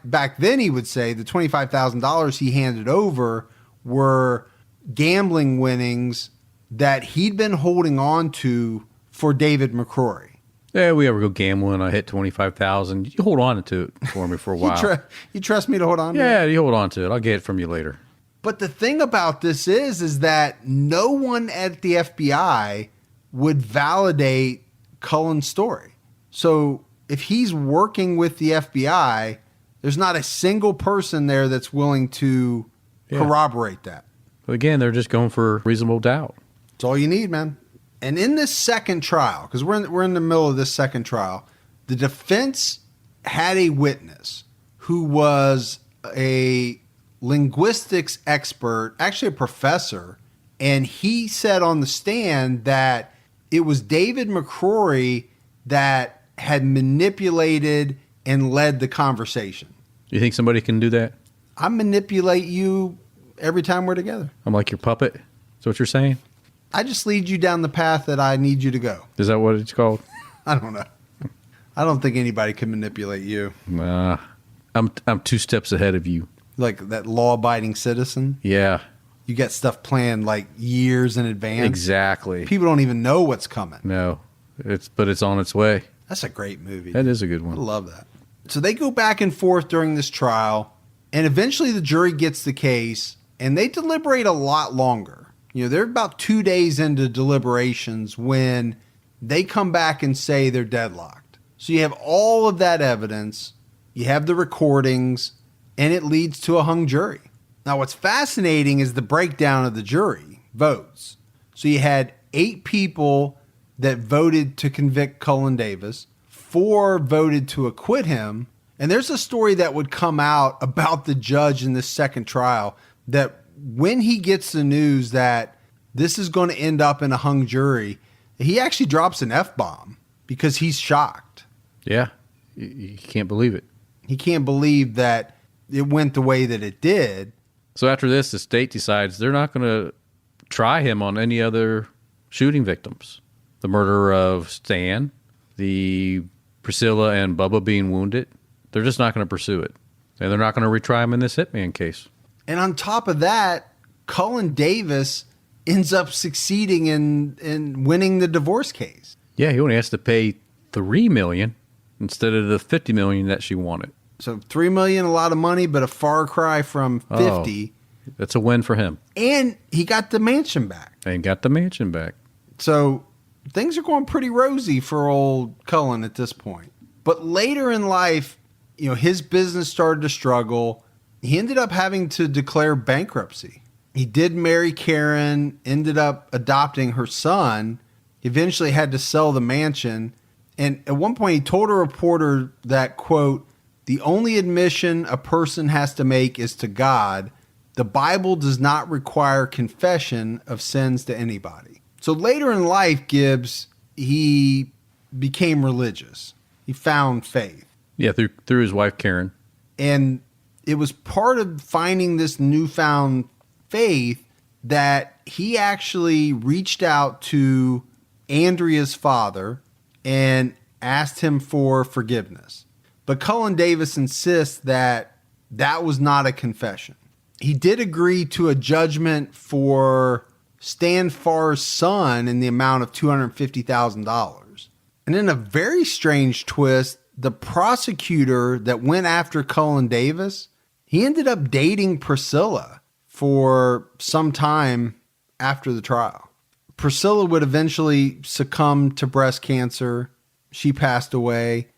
S2: back then he would say the $25,000 he handed over were gambling winnings that he'd been holding on to for David McCrory.
S3: Yeah, we ever go gambling, I hit $25,000. You hold on to it for me for a while.
S2: You trust me to hold on to it?
S3: Yeah, you hold on to it. I'll get it from you later.
S2: But the thing about this is that no one at the FBI would validate Cullen's story. So if he's working with the FBI, there's not a single person there that's willing to corroborate that.
S3: But again, they're just going for reasonable doubt.
S2: That's all you need, man. And in this second trial, because we're in the middle of this second trial, the defense had a witness who was a linguistics expert, actually a professor, and he said on the stand that it was David McCrory that had manipulated and led the conversation.
S3: You think somebody can do that?
S2: I manipulate you every time we're together.
S3: I'm like your puppet? Is that what you're saying?
S2: I just lead you down the path that I need you to go.
S3: Is that what it's called?
S2: I don't know. I don't think anybody can manipulate you.
S3: I'm 2 steps ahead of you.
S2: Like that law-abiding citizen?
S3: Yeah.
S2: You get stuff planned like years in advance.
S3: Exactly.
S2: People don't even know what's coming.
S3: No. But it's on its way.
S2: That's a great movie.
S3: That is a good one.
S2: I love that. So they go back and forth during this trial, and eventually the jury gets the case, and they deliberate a lot longer. They're about 2 days into deliberations when they come back and say they're deadlocked. So you have all of that evidence, you have the recordings, and it leads to a hung jury. Now, what's fascinating is the breakdown of the jury votes. So you had 8 people that voted to convict Cullen Davis, 4 voted to acquit him, and there's a story that would come out about the judge in this second trial that when he gets the news that this is going to end up in a hung jury, he actually drops an F-bomb because he's shocked.
S3: Yeah, you can't believe it.
S2: He can't believe that it went the way that it did.
S3: So after this, the state decides they're not going to try him on any other shooting victims. The murder of Stan, the Priscilla and Bubba being wounded, they're just not going to pursue it. And they're not going to retry him in this hitman case.
S2: And on top of that, Cullen Davis ends up succeeding in winning the divorce case.
S3: Yeah, he only has to pay $3 million instead of the $50 million that she wanted.
S2: So $3 million, a lot of money, but a far cry from 50.
S3: Oh, that's a win for him.
S2: And he got the mansion back. So things are going pretty rosy for old Cullen at this point. But later in life, his business started to struggle. He ended up having to declare bankruptcy. He did marry Karen, ended up adopting her son, eventually had to sell the mansion. And at one point he told a reporter that, quote, "The only admission a person has to make is to God. The Bible does not require confession of sins to anybody." So later in life, Gibbs, he became religious. He found faith.
S3: Yeah, through his wife, Karen.
S2: And it was part of finding this newfound faith that he actually reached out to Andrea's father and asked him for forgiveness. But Cullen Davis insists that that was not a confession. He did agree to a judgment for Stan Farr's son in the amount of $250,000. And in a very strange twist, the prosecutor that went after Cullen Davis, he ended up dating Priscilla for some time after the trial. Priscilla would eventually succumb to breast cancer. She passed away.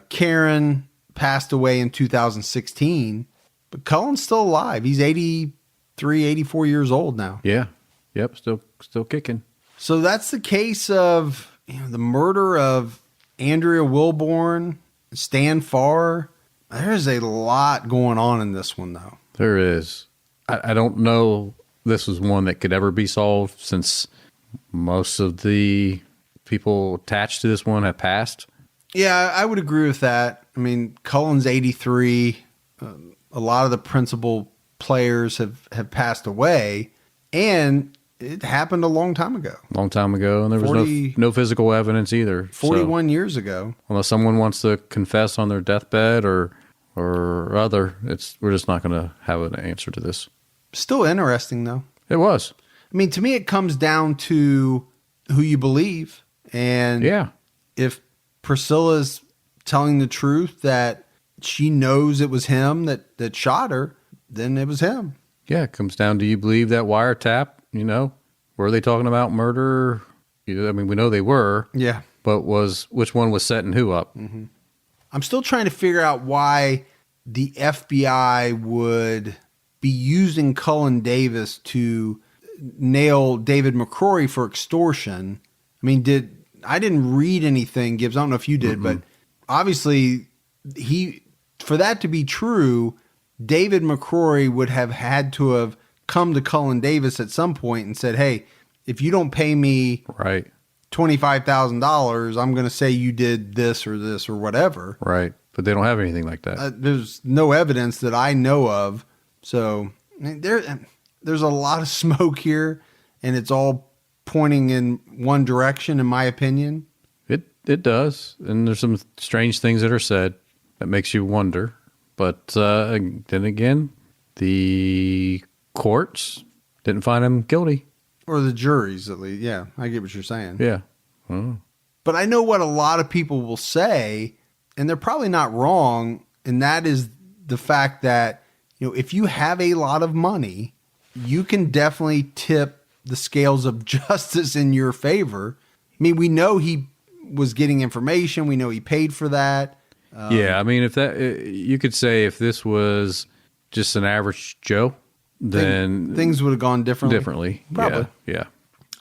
S2: Karen passed away in 2016. But Cullen's still alive. He's 83, 84 years old now.
S3: Yeah. Yep, still kicking.
S2: So that's the case of the murder of Andrea Wilborn, Stan Farr. There's a lot going on in this one, though.
S3: There is. I don't know this was one that could ever be solved since most of the people attached to this one have passed.
S2: Yeah, I would agree with that. I mean, Cullen's 83. A lot of the principal players have passed away, and it happened a long time ago.
S3: Long time ago, and there was no physical evidence either.
S2: 41 years ago.
S3: Unless someone wants to confess on their deathbed or other, we're just not going to have an answer to this.
S2: Still interesting, though.
S3: It was.
S2: I mean, to me, it comes down to who you believe. And
S3: yeah,
S2: if Priscilla's telling the truth that she knows it was him that shot her, then it was him.
S3: Yeah, it comes down to you believe that wiretap, were they talking about murder? I mean, we know they were.
S2: Yeah.
S3: But which one was setting who up?
S2: Mm-hmm. I'm still trying to figure out why the FBI would be using Cullen Davis to nail David McCrory for extortion. I mean, I didn't read anything, Gibbs. I don't know if you did, but obviously for that to be true, David McCrory would have had to have come to Cullen Davis at some point and said, "Hey, if you don't pay me
S3: right
S2: $25,000, I'm going to say you did this or whatever."
S3: Right. But they don't have anything like that.
S2: There's no evidence that I know of. So there's a lot of smoke here, and it's all pointing in one direction, in my opinion.
S3: It does. And there's some strange things that are said that makes you wonder. But then again, the courts didn't find him guilty.
S2: Or the juries, at least. Yeah, I get what you're saying.
S3: Yeah. Oh.
S2: But I know what a lot of people will say, and they're probably not wrong, and that is the fact that, if you have a lot of money, you can definitely tip the scales of justice in your favor. I mean, we know he was getting information. We know he paid for that.
S3: Yeah, I mean, if that, you could say if this was just an average Joe, then
S2: things would have gone differently.
S3: Probably. Yeah.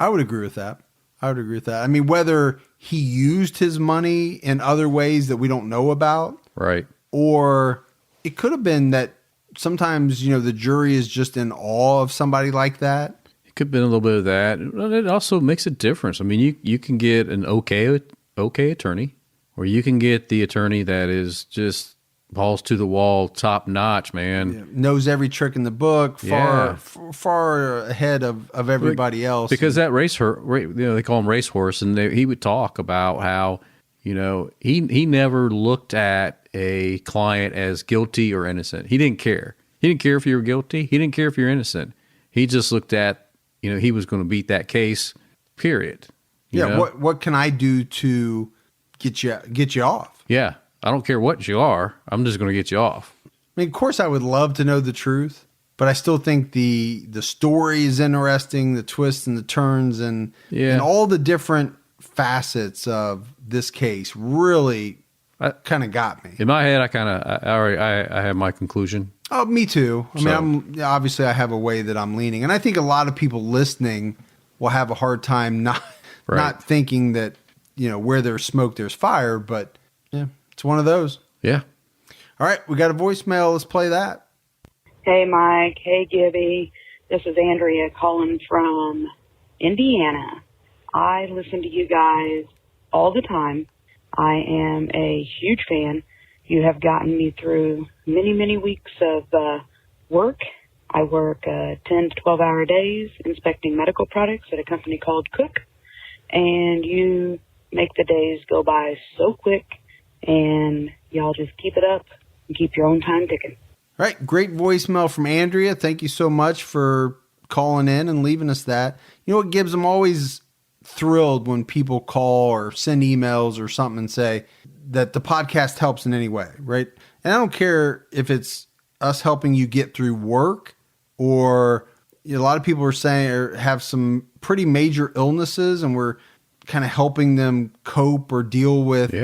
S2: I would agree with that. I mean, whether he used his money in other ways that we don't know about.
S3: Right.
S2: Or it could have been that sometimes, the jury is just in awe of somebody like that.
S3: It could have been a little bit of that. It also makes a difference. I mean, you can get an okay attorney, or you can get the attorney that is just balls to the wall, top notch, man.
S2: Yeah, knows every trick in the book, far ahead of everybody else.
S3: Because that they call him racehorse, and he would talk about how, he never looked at a client as guilty or innocent. He didn't care. He didn't care if you were guilty. He didn't care if you're innocent. He just looked at, he was going to beat that case, period. You know?
S2: What can I do to get you off?
S3: Yeah. I don't care what you are. I'm just going to get you off.
S2: I mean, of course, I would love to know the truth, but I still think the story is interesting, the twists and the turns, and all the different facets of this case really kind of got me.
S3: In my head, I have my conclusion.
S2: Oh, me too. I mean, obviously I have a way that I'm leaning, and I think a lot of people listening will have a hard time not thinking that where there's smoke, there's fire, but yeah. It's one of those.
S3: Yeah.
S2: All right. We got a voicemail. Let's play that.
S16: Hey, Mike. Hey, Gibby. This is Andrea Cullen from Indiana. I listen to you guys all the time. I am a huge fan. You have gotten me through many, many weeks of work. I work 10 to 12-hour days inspecting medical products at a company called Cook. And you make the days go by so quick. And y'all just keep it up and keep your own time ticking.
S2: All right. Great voicemail from Andrea. Thank you so much for calling in and leaving us that. You know what, Gibbs? I'm always thrilled when people call or send emails or something and say that the podcast helps in any way, right? And I don't care if it's us helping you get through work or a lot of people are saying or have some pretty major illnesses and we're kind of helping them cope or deal with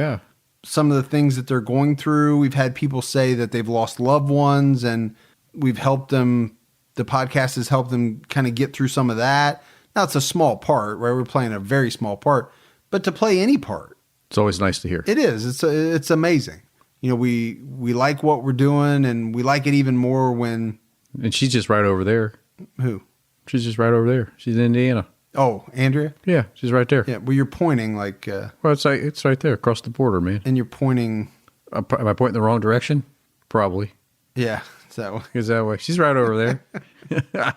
S2: some of the things that they're going through. We've had people say that they've lost loved ones and we've helped them. The podcast has helped them kind of get through some of that. Now it's a small part, right? We're playing a very small part, but to play any part,
S3: it's always nice to hear.
S2: It is. It's amazing. We like what we're doing and we like it even more when.
S3: And she's just right over there.
S2: Who?
S3: She's just right over there. She's in Indiana.
S2: Oh, Andrea?
S3: Yeah, she's right there.
S2: Yeah, well, you're pointing like...
S3: well, it's right there across the border, man.
S2: And you're pointing...
S3: Am I pointing the wrong direction? Probably.
S2: Yeah, it's that way.
S3: It's that way. She's right over there.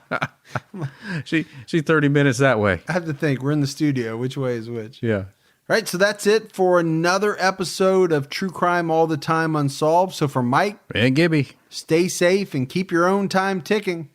S3: She's 30 minutes that way.
S2: I have to think. We're in the studio. Which way is which?
S3: Yeah.
S2: All right, so that's it for another episode of True Crime All the Time Unsolved. So for Mike...
S3: And Gibby.
S2: Stay safe and keep your own time ticking.